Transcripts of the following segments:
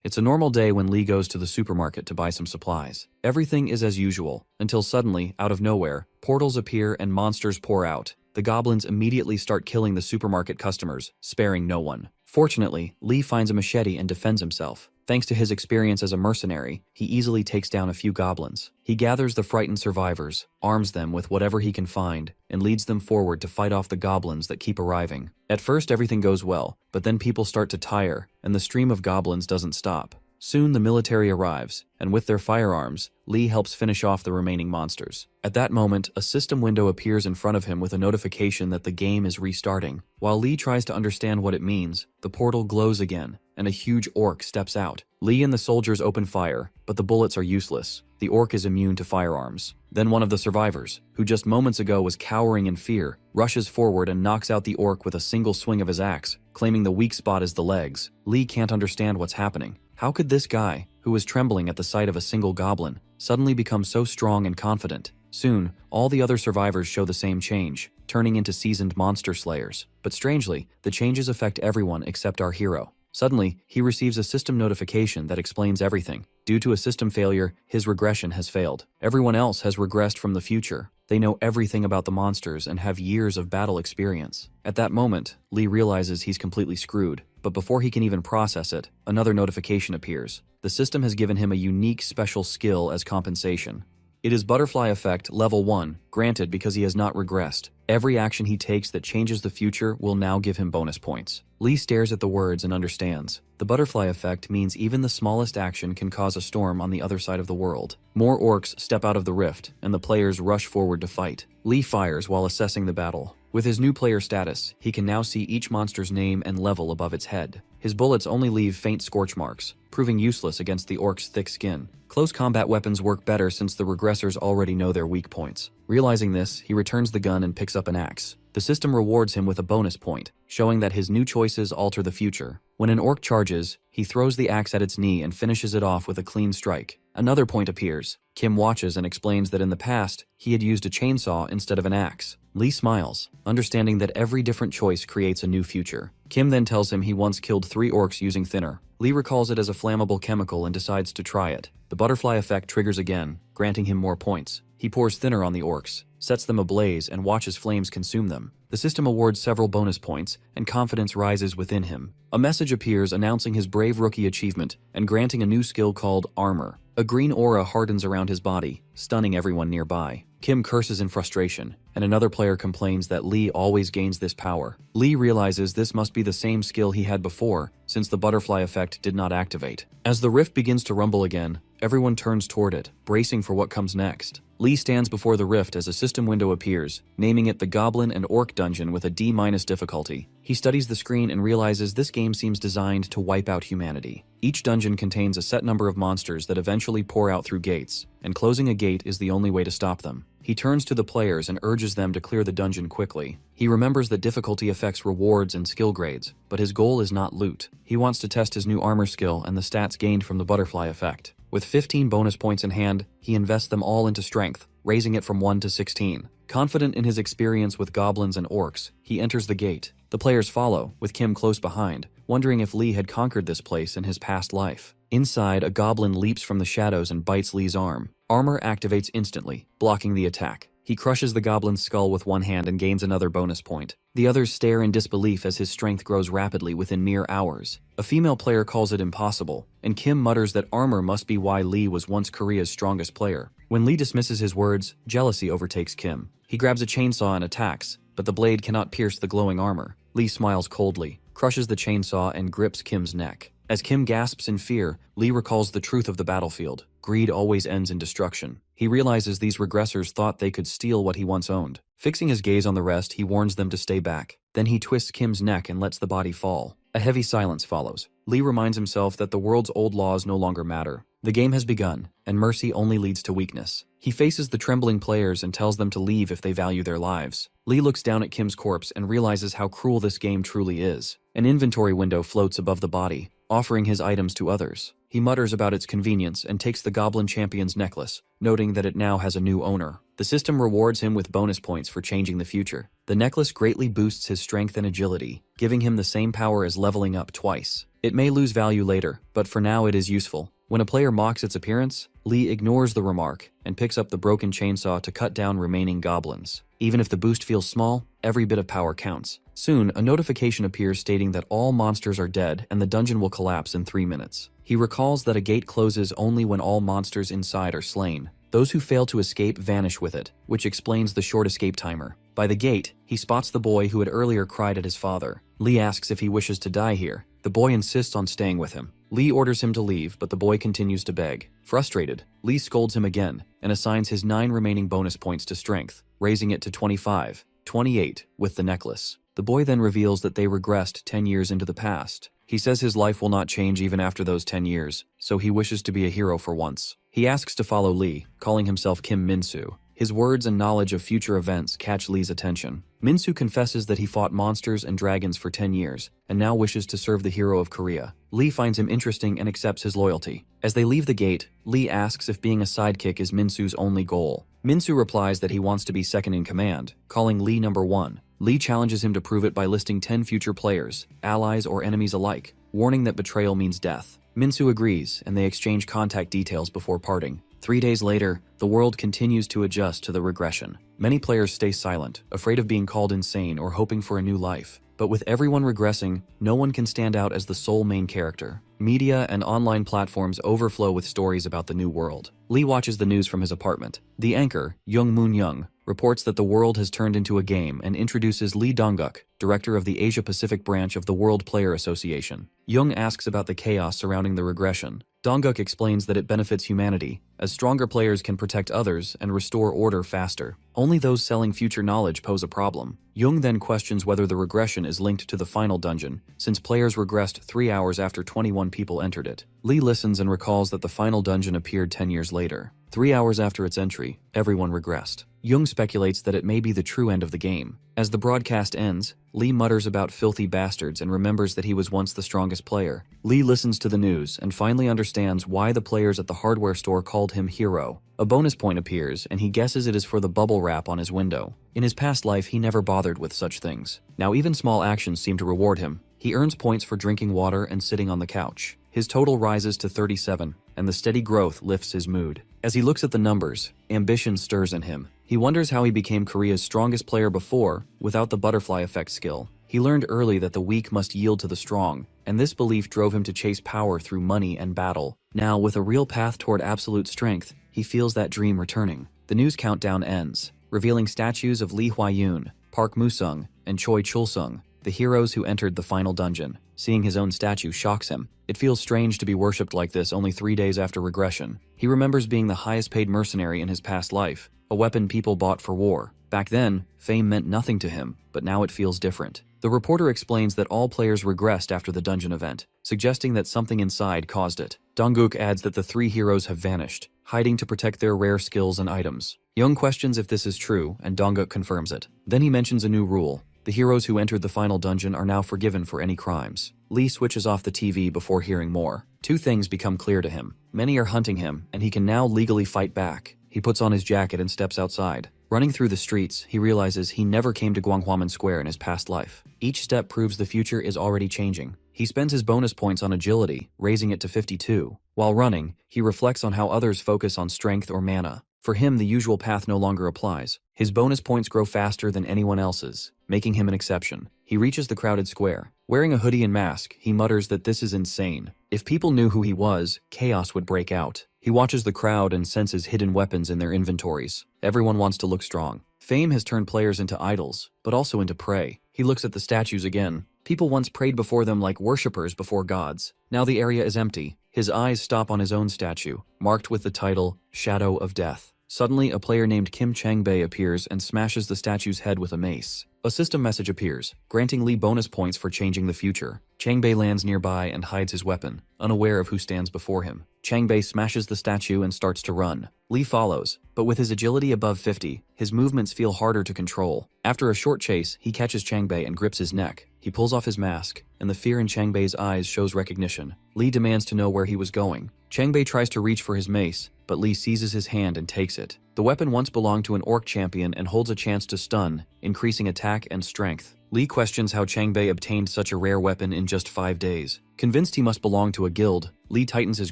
It's a normal day when Lee goes to the supermarket to buy some supplies. Everything is as usual, until suddenly, out of nowhere, portals appear and monsters pour out. The goblins immediately start killing the supermarket customers, sparing no one. Fortunately, Lee finds a machete and defends himself. Thanks to his experience as a mercenary, he easily takes down a few goblins. He gathers the frightened survivors, arms them with whatever he can find, and leads them forward to fight off the goblins that keep arriving. At first everything goes well, but then people start to tire, and the stream of goblins doesn't stop. Soon the military arrives, and with their firearms, Lee helps finish off the remaining monsters. At that moment, a system window appears in front of him with a notification that the game is restarting. While Lee tries to understand what it means, the portal glows again, and a huge orc steps out. Lee and the soldiers open fire, but the bullets are useless. The orc is immune to firearms. Then one of the survivors, who just moments ago was cowering in fear, rushes forward and knocks out the orc with a single swing of his axe, claiming the weak spot is the legs. Lee can't understand what's happening. How could this guy, who was trembling at the sight of a single goblin, suddenly become so strong and confident? Soon, all the other survivors show the same change, turning into seasoned monster slayers. But strangely, the changes affect everyone except our hero. Suddenly, he receives a system notification that explains everything. Due to a system failure, his regression has failed. Everyone else has regressed from the future. They know everything about the monsters and have years of battle experience. At that moment, Lee realizes he's completely screwed. But before he can even process it, another notification appears. The system has given him a unique special skill as compensation. It is Butterfly Effect Level 1, granted because he has not regressed. Every action he takes that changes the future will now give him bonus points. Lee stares at the words and understands. The Butterfly Effect means even the smallest action can cause a storm on the other side of the world. More orcs step out of the rift, and the players rush forward to fight. Lee fires while assessing the battle. With his new player status, he can now see each monster's name and level above its head. His bullets only leave faint scorch marks, proving useless against the orc's thick skin. Close combat weapons work better since the regressors already know their weak points. Realizing this, he returns the gun and picks up an axe. The system rewards him with a bonus point, showing that his new choices alter the future. When an orc charges, he throws the axe at its knee and finishes it off with a clean strike. Another point appears. Kim watches and explains that in the past, he had used a chainsaw instead of an axe. Lee smiles, understanding that every different choice creates a new future. Kim then tells him he once killed 3 orcs using thinner. Lee recalls it as a flammable chemical and decides to try it. The butterfly effect triggers again, granting him more points. He pours thinner on the orcs, sets them ablaze, and watches flames consume them. The system awards several bonus points, and confidence rises within him. A message appears announcing his brave rookie achievement and granting a new skill called Armor. A green aura hardens around his body, stunning everyone nearby. Kim curses in frustration, and another player complains that Lee always gains this power. Lee realizes this must be the same skill he had before, since the butterfly effect did not activate. As the rift begins to rumble again, everyone turns toward it, bracing for what comes next. Lee stands before the rift as a system window appears, naming it the Goblin and Orc Dungeon with a D- difficulty. He studies the screen and realizes this game seems designed to wipe out humanity. Each dungeon contains a set number of monsters that eventually pour out through gates, and closing a gate is the only way to stop them. He turns to the players and urges them to clear the dungeon quickly. He remembers that difficulty affects rewards and skill grades, but his goal is not loot. He wants to test his new armor skill and the stats gained from the butterfly effect. With 15 bonus points in hand, he invests them all into strength, raising it from 1 to 16. Confident in his experience with goblins and orcs, he enters the gate. The players follow, with Kim close behind, wondering if Lee had conquered this place in his past life. Inside, a goblin leaps from the shadows and bites Lee's arm. Armor activates instantly, blocking the attack. He crushes the goblin's skull with one hand and gains another bonus point. The others stare in disbelief as his strength grows rapidly within mere hours. A female player calls it impossible, and Kim mutters that armor must be why Lee was once Korea's strongest player. When Lee dismisses his words, jealousy overtakes Kim. He grabs a chainsaw and attacks, but the blade cannot pierce the glowing armor. Lee smiles coldly, crushes the chainsaw, and grips Kim's neck. As Kim gasps in fear, Lee recalls the truth of the battlefield. Greed always ends in destruction. He realizes these regressors thought they could steal what he once owned. Fixing his gaze on the rest, he warns them to stay back. Then he twists Kim's neck and lets the body fall. A heavy silence follows. Lee reminds himself that the world's old laws no longer matter. The game has begun, and mercy only leads to weakness. He faces the trembling players and tells them to leave if they value their lives. Lee looks down at Kim's corpse and realizes how cruel this game truly is. An inventory window floats above the body, offering his items to others. He mutters about its convenience and takes the Goblin Champion's necklace, noting that it now has a new owner. The system rewards him with bonus points for changing the future. The necklace greatly boosts his strength and agility, giving him the same power as leveling up twice. It may lose value later, but for now it is useful. When a player mocks its appearance, Lee ignores the remark and picks up the broken chainsaw to cut down remaining goblins. Even if the boost feels small, every bit of power counts. Soon, a notification appears stating that all monsters are dead and the dungeon will collapse in 3 minutes. He recalls that a gate closes only when all monsters inside are slain. Those who fail to escape vanish with it, which explains the short escape timer. By the gate, he spots the boy who had earlier cried at his father. Lee asks if he wishes to die here. The boy insists on staying with him. Lee orders him to leave, but the boy continues to beg. Frustrated, Lee scolds him again and assigns his 9 remaining bonus points to strength, raising it to 25, 28 with the necklace. The boy then reveals that they regressed 10 years into the past. He says his life will not change even after those 10 years, so he wishes to be a hero for once. He asks to follow Lee, calling himself Kim Minsu. His words and knowledge of future events catch Lee's attention. Minsu confesses that he fought monsters and dragons for 10 years, and now wishes to serve the hero of Korea. Lee finds him interesting and accepts his loyalty. As they leave the gate, Lee asks if being a sidekick is Minsu's only goal. Minsu replies that he wants to be second in command, calling Lee number 1. Lee challenges him to prove it by listing 10 future players, allies or enemies alike, warning that betrayal means death. Minsu agrees, and they exchange contact details before parting. 3 days later, the world continues to adjust to the regression. Many players stay silent, afraid of being called insane or hoping for a new life. But with everyone regressing, no one can stand out as the sole main character. Media and online platforms overflow with stories about the new world. Lee watches the news from his apartment. The anchor, Young Moon Young, reports that the world has turned into a game and introduces Lee Dong-guk, director of the Asia-Pacific branch of the World Player Association. Young asks about the chaos surrounding the regression. Dong-guk explains that it benefits humanity, as stronger players can protect others and restore order faster. Only those selling future knowledge pose a problem. Young then questions whether the regression is linked to the final dungeon, since players regressed 3 hours after 21 people entered it. Lee listens and recalls that the final dungeon appeared 10 years later. 3 hours after its entry, everyone regressed. Young speculates that it may be the true end of the game. As the broadcast ends, Lee mutters about filthy bastards and remembers that he was once the strongest player. Lee listens to the news and finally understands why the players at the hardware store called him hero. A bonus point appears, and he guesses it is for the bubble wrap on his window. In his past life, he never bothered with such things. Now even small actions seem to reward him. He earns points for drinking water and sitting on the couch. His total rises to 37, and the steady growth lifts his mood. As he looks at the numbers, ambition stirs in him. He wonders how he became Korea's strongest player before, without the butterfly effect skill. He learned early that the weak must yield to the strong, and this belief drove him to chase power through money and battle. Now, with a real path toward absolute strength, he feels that dream returning. The news countdown ends, revealing statues of Lee Hwa-yoon, Park Moo-sung, and Choi Chul-sung, the heroes who entered the final dungeon. Seeing his own statue shocks him. It feels strange to be worshipped like this only 3 days after regression. He remembers being the highest paid mercenary in his past life, a weapon people bought for war. Back then, fame meant nothing to him, but now it feels different. The reporter explains that all players regressed after the dungeon event, suggesting that something inside caused it. Dong-guk adds that the 3 heroes have vanished, hiding to protect their rare skills and items. Young questions if this is true, and Dong-guk confirms it. Then he mentions a new rule. The heroes who entered the final dungeon are now forgiven for any crimes. Lee switches off the TV before hearing more. 2 things become clear to him. Many are hunting him, and he can now legally fight back. He puts on his jacket and steps outside. Running through the streets, he realizes he never came to Gwanghwamun Square in his past life. Each step proves the future is already changing. He spends his bonus points on agility, raising it to 52. While running, he reflects on how others focus on strength or mana. For him, the usual path no longer applies. His bonus points grow faster than anyone else's, making him an exception. He reaches the crowded square. Wearing a hoodie and mask, he mutters that this is insane. If people knew who he was, chaos would break out. He watches the crowd and senses hidden weapons in their inventories. Everyone wants to look strong. Fame has turned players into idols, but also into prey. He looks at the statues again. People once prayed before them like worshippers before gods. Now the area is empty. His eyes stop on his own statue, marked with the title, Shadow of Death. Suddenly, a player named Kim Chang-bae appears and smashes the statue's head with a mace. A system message appears, granting Lee bonus points for changing the future. Chang-bae lands nearby and hides his weapon, unaware of who stands before him. Chang-bae smashes the statue and starts to run. Lee follows, but with his agility above 50, his movements feel harder to control. After a short chase, he catches Chang-bae and grips his neck. He pulls off his mask, and the fear in Chang-bae's eyes shows recognition. Lee demands to know where he was going. Chang-bae tries to reach for his mace, but Lee seizes his hand and takes it. The weapon once belonged to an orc champion and holds a chance to stun, increasing attack and strength. Lee questions how Changbei obtained such a rare weapon in just 5 days. Convinced he must belong to a guild, Lee tightens his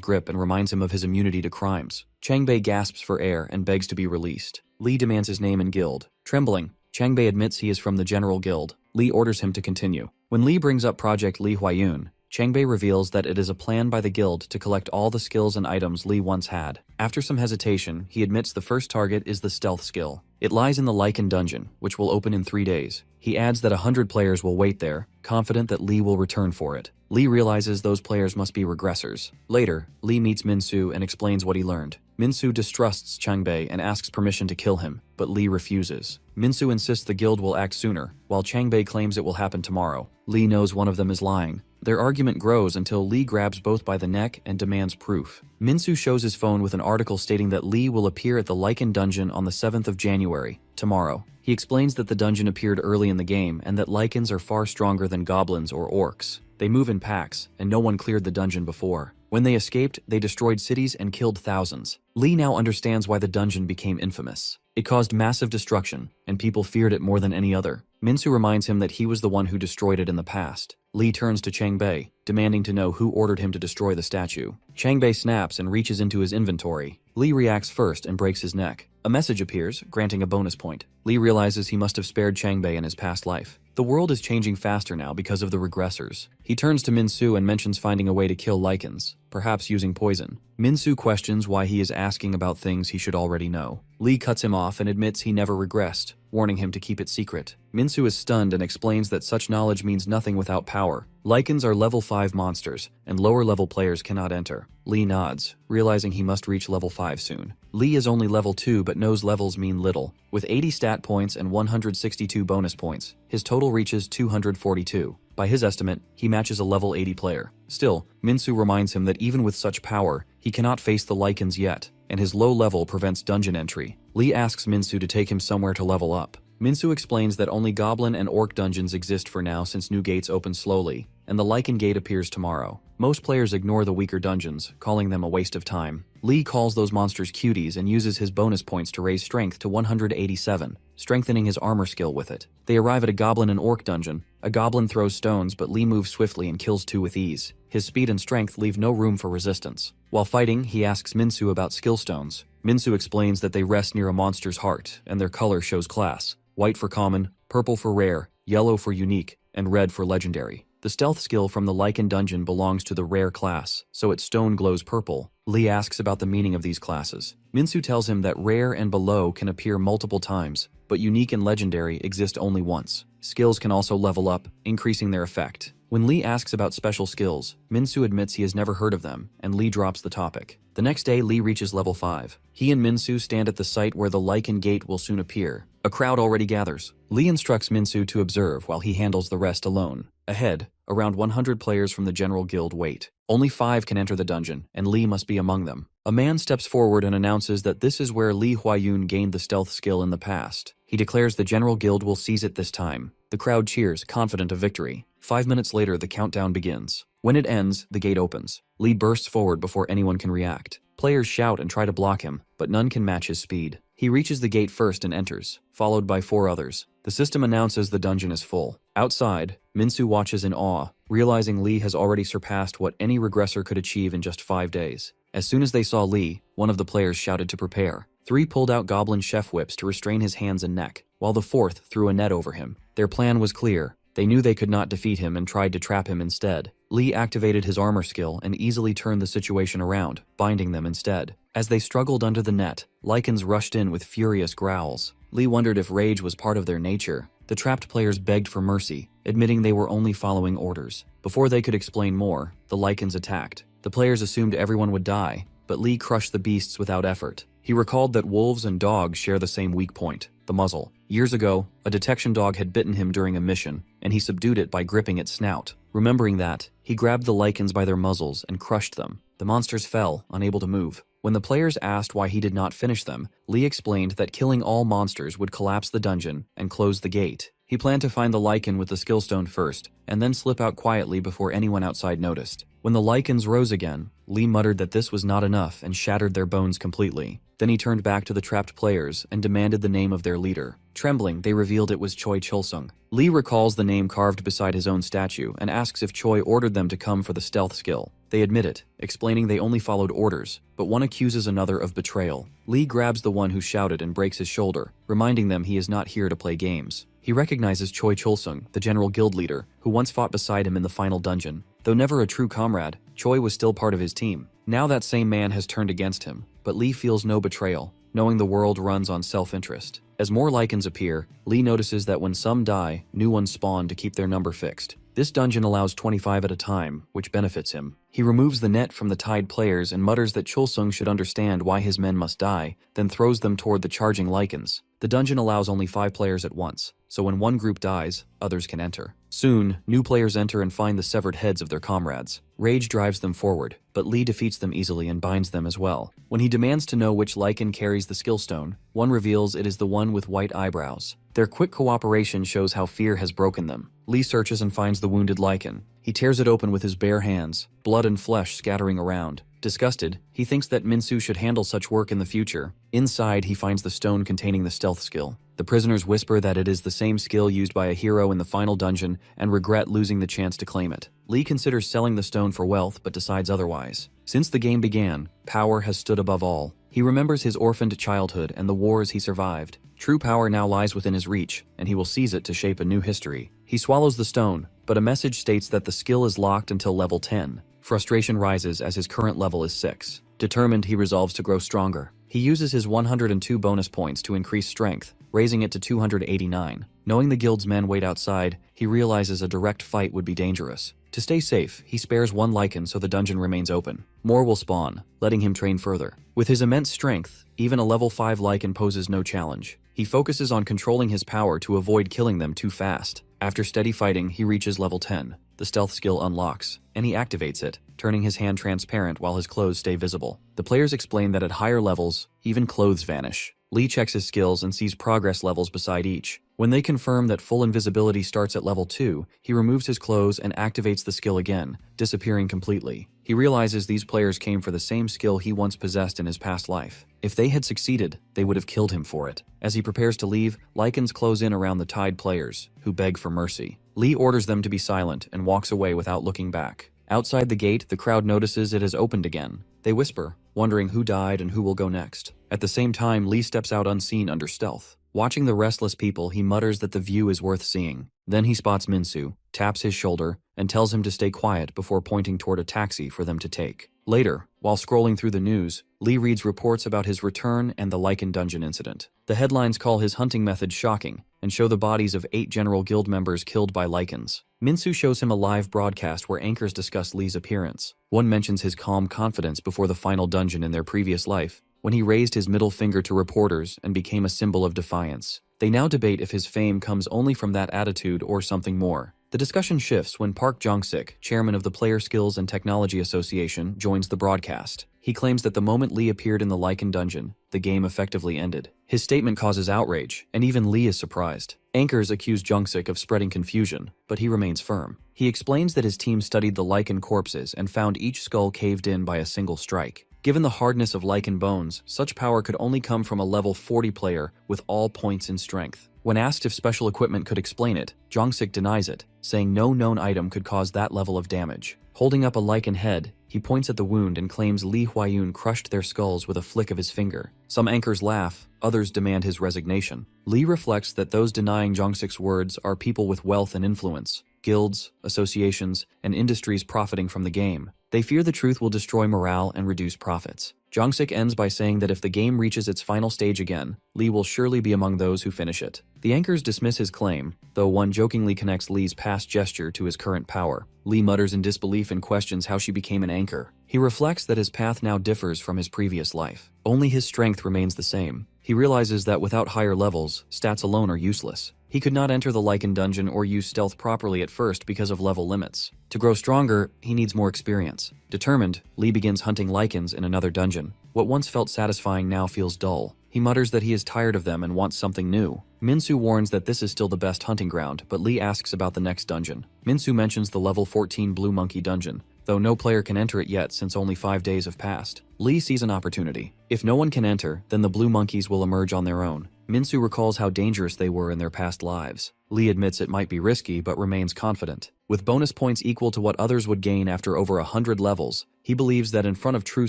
grip and reminds him of his immunity to crimes. Changbei gasps for air and begs to be released. Lee demands his name and guild. Trembling, Changbei admits he is from the General Guild. Lee orders him to continue. When Lee brings up Project Li Huayun, Changbei reveals that it is a plan by the guild to collect all the skills and items Lee once had. After some hesitation, he admits the first target is the stealth skill. It lies in the Lichen dungeon, which will open in 3 days. He adds that 100 players will wait there, confident that Lee will return for it. Lee realizes those players must be regressors. Later, Lee meets Minsu and explains what he learned. Minsu distrusts Changbei and asks permission to kill him, but Lee refuses. Minsu insists the guild will act sooner, while Changbei claims it will happen tomorrow. Lee knows one of them is lying. Their argument grows until Lee grabs both by the neck and demands proof. Minsu shows his phone with an article stating that Lee will appear at the Lichen dungeon on the 7th of January, tomorrow. He explains that the dungeon appeared early in the game and that Lichens are far stronger than goblins or orcs. They move in packs, and no one cleared the dungeon before. When they escaped, they destroyed cities and killed thousands. Lee now understands why the dungeon became infamous. It caused massive destruction, and people feared it more than any other. Minsu reminds him that he was the one who destroyed it in the past. Lee turns to Changbei, demanding to know who ordered him to destroy the statue. Changbei snaps and reaches into his inventory. Lee reacts first and breaks his neck. A message appears, granting a bonus point. Lee realizes he must have spared Changbei in his past life. The world is changing faster now because of the regressors. He turns to Minsu and mentions finding a way to kill Lichens, perhaps using poison. Minsu questions why he is asking about things he should already know. Lee cuts him off and admits he never regressed, warning him to keep it secret. Minsu is stunned and explains that such knowledge means nothing without power. Lichens are level 5 monsters, and lower level players cannot enter. Lee nods, realizing he must reach level 5 soon. Lee is only level 2 but knows levels mean little. With 80 stat points and 162 bonus points, his total reaches 242. By his estimate, he matches a level 80 player. Still, Minsu reminds him that even with such power, he cannot face the Lichens yet, and his low level prevents dungeon entry. Lee asks Minsu to take him somewhere to level up. Minsu explains that only goblin and orc dungeons exist for now since new gates open slowly, and the Lichen gate appears tomorrow. Most players ignore the weaker dungeons, calling them a waste of time. Lee calls those monsters cuties and uses his bonus points to raise strength to 187, strengthening his armor skill with it. They arrive at a goblin and orc dungeon. A goblin throws stones, but Lee moves swiftly and kills 2 with ease. His speed and strength leave no room for resistance. While fighting, he asks Minsu about skill stones. Minsu explains that they rest near a monster's heart, and their color shows class. White for common, purple for rare, yellow for unique, and red for legendary. The stealth skill from the Lichen dungeon belongs to the rare class, so its stone glows purple. Lee asks about the meaning of these classes. Minsu tells him that rare and below can appear multiple times, but unique and legendary exist only once. Skills can also level up, increasing their effect. When Lee asks about special skills, Minsu admits he has never heard of them, and Lee drops the topic. The next day, Lee reaches level 5. He and Minsu stand at the site where the Lichen gate will soon appear. A crowd already gathers. Lee instructs Minsu to observe while he handles the rest alone. Ahead, around 100 players from the General Guild wait. Only 5 can enter the dungeon, and Lee must be among them. A man steps forward and announces that this is where Li Huayun gained the stealth skill in the past. He declares the General Guild will seize it this time. The crowd cheers, confident of victory. 5 minutes later, the countdown begins. When it ends, the gate opens. Lee bursts forward before anyone can react. Players shout and try to block him, but none can match his speed. He reaches the gate first and enters, followed by 4 others. The system announces the dungeon is full. Outside, Minsu watches in awe, realizing Lee has already surpassed what any regressor could achieve in just 5 days. As soon as they saw Lee, one of the players shouted to prepare. 3 pulled out goblin chef whips to restrain his hands and neck, while the 4th threw a net over him. Their plan was clear. They knew they could not defeat him and tried to trap him instead. Lee activated his armor skill and easily turned the situation around, binding them instead. As they struggled under the net, Lichens rushed in with furious growls. Lee wondered if rage was part of their nature. The trapped players begged for mercy, admitting they were only following orders. Before they could explain more, the Lichens attacked. The players assumed everyone would die, but Lee crushed the beasts without effort. He recalled that wolves and dogs share the same weak point, the muzzle. Years ago, a detection dog had bitten him during a mission, and he subdued it by gripping its snout. Remembering that, he grabbed the Lichens by their muzzles and crushed them. The monsters fell, unable to move. When the players asked why he did not finish them, Lee explained that killing all monsters would collapse the dungeon and close the gate. He planned to find the lichen with the skill stone first, and then slip out quietly before anyone outside noticed. When the lichens rose again, Lee muttered that this was not enough and shattered their bones completely. Then he turned back to the trapped players and demanded the name of their leader. Trembling, they revealed it was Choi Chulsung. Lee recalls the name carved beside his own statue and asks if Choi ordered them to come for the stealth skill. They admit it, explaining they only followed orders, but one accuses another of betrayal. Lee grabs the one who shouted and breaks his shoulder, reminding them he is not here to play games. He recognizes Choi Chulsung, the general guild leader, who once fought beside him in the final dungeon. Though never a true comrade, Choi was still part of his team. Now that same man has turned against him, but Lee feels no betrayal, knowing the world runs on self-interest. As more lichens appear, Lee notices that when some die, new ones spawn to keep their number fixed. This dungeon allows 25 at a time, which benefits him. He removes the net from the tied players and mutters that Chulsung should understand why his men must die, then throws them toward the charging lichens. The dungeon allows only 5 players at once, so when one group dies, others can enter. Soon, new players enter and find the severed heads of their comrades. Rage drives them forward, but Lee defeats them easily and binds them as well. When he demands to know which lichen carries the skill stone, one reveals it is the one with white eyebrows. Their quick cooperation shows how fear has broken them. Lee searches and finds the wounded lichen. He tears it open with his bare hands, blood and flesh scattering around. Disgusted, he thinks that Minsu should handle such work in the future. Inside, he finds the stone containing the stealth skill. The prisoners whisper that it is the same skill used by a hero in the final dungeon and regret losing the chance to claim it. Lee considers selling the stone for wealth but decides otherwise. Since the game began, power has stood above all. He remembers his orphaned childhood and the wars he survived. True power now lies within his reach, and he will seize it to shape a new history. He swallows the stone, but a message states that the skill is locked until level 10. Frustration rises as his current level is 6. Determined, he resolves to grow stronger. He uses his 102 bonus points to increase strength, raising it to 289. Knowing the guild's men wait outside, he realizes a direct fight would be dangerous. To stay safe, he spares one lichen so the dungeon remains open. More will spawn, letting him train further. With his immense strength, even a level 5 lichen poses no challenge. He focuses on controlling his power to avoid killing them too fast. After steady fighting, he reaches level 10. The stealth skill unlocks, and he activates it, turning his hand transparent while his clothes stay visible. The players explain that at higher levels, even clothes vanish. Lee checks his skills and sees progress levels beside each. When they confirm that full invisibility starts at level 2, he removes his clothes and activates the skill again, disappearing completely. He realizes these players came for the same skill he once possessed in his past life. If they had succeeded, they would have killed him for it. As he prepares to leave, lichens close in around the tied players, who beg for mercy. Lee orders them to be silent and walks away without looking back. Outside the gate, the crowd notices it has opened again. They whisper, wondering who died and who will go next. At the same time, Lee steps out unseen under stealth. Watching the restless people, he mutters that the view is worth seeing. Then he spots Minsu, taps his shoulder, and tells him to stay quiet before pointing toward a taxi for them to take. Later, while scrolling through the news, Lee reads reports about his return and the Lichen Dungeon incident. The headlines call his hunting method shocking and show the bodies of 8 general guild members killed by lichens. Minsu shows him a live broadcast where anchors discuss Lee's appearance. One mentions his calm confidence before the final dungeon in their previous life, when he raised his middle finger to reporters and became a symbol of defiance. They now debate if his fame comes only from that attitude or something more. The discussion shifts when Park Jong-sik, chairman of the Player Skills and Technology Association, joins the broadcast. He claims that the moment Lee appeared in the Lichen Dungeon, the game effectively ended. His statement causes outrage, and even Lee is surprised. Anchors accuse Jong-sik of spreading confusion, but he remains firm. He explains that his team studied the lichen corpses and found each skull caved in by a single strike. Given the hardness of lichen bones, such power could only come from a level 40 player with all points in strength. When asked if special equipment could explain it, Jong-sik denies it, saying no known item could cause that level of damage. Holding up a lichen head, he points at the wound and claims Lee Huayun crushed their skulls with a flick of his finger. Some anchors laugh, others demand his resignation. Lee reflects that those denying Jong-sik's words are people with wealth and influence, guilds, associations, and industries profiting from the game. They fear the truth will destroy morale and reduce profits. Jong-sik ends by saying that if the game reaches its final stage again, Lee will surely be among those who finish it. The anchors dismiss his claim, though one jokingly connects Lee's past gesture to his current power. Lee mutters in disbelief and questions how she became an anchor. He reflects that his path now differs from his previous life. Only his strength remains the same. He realizes that without higher levels, stats alone are useless. He could not enter the Lichen dungeon or use stealth properly at first because of level limits. To grow stronger, he needs more experience. Determined, Lee begins hunting lichens in another dungeon. What once felt satisfying now feels dull. He mutters that he is tired of them and wants something new. Minsu warns that this is still the best hunting ground, but Lee asks about the next dungeon. Minsu mentions the level 14 Blue Monkey dungeon, though no player can enter it yet since only 5 days have passed. Lee sees an opportunity. If no one can enter, then the blue monkeys will emerge on their own. Minsu recalls how dangerous they were in their past lives. Lee admits it might be risky, but remains confident. With bonus points equal to what others would gain after over 100 levels, he believes that in front of true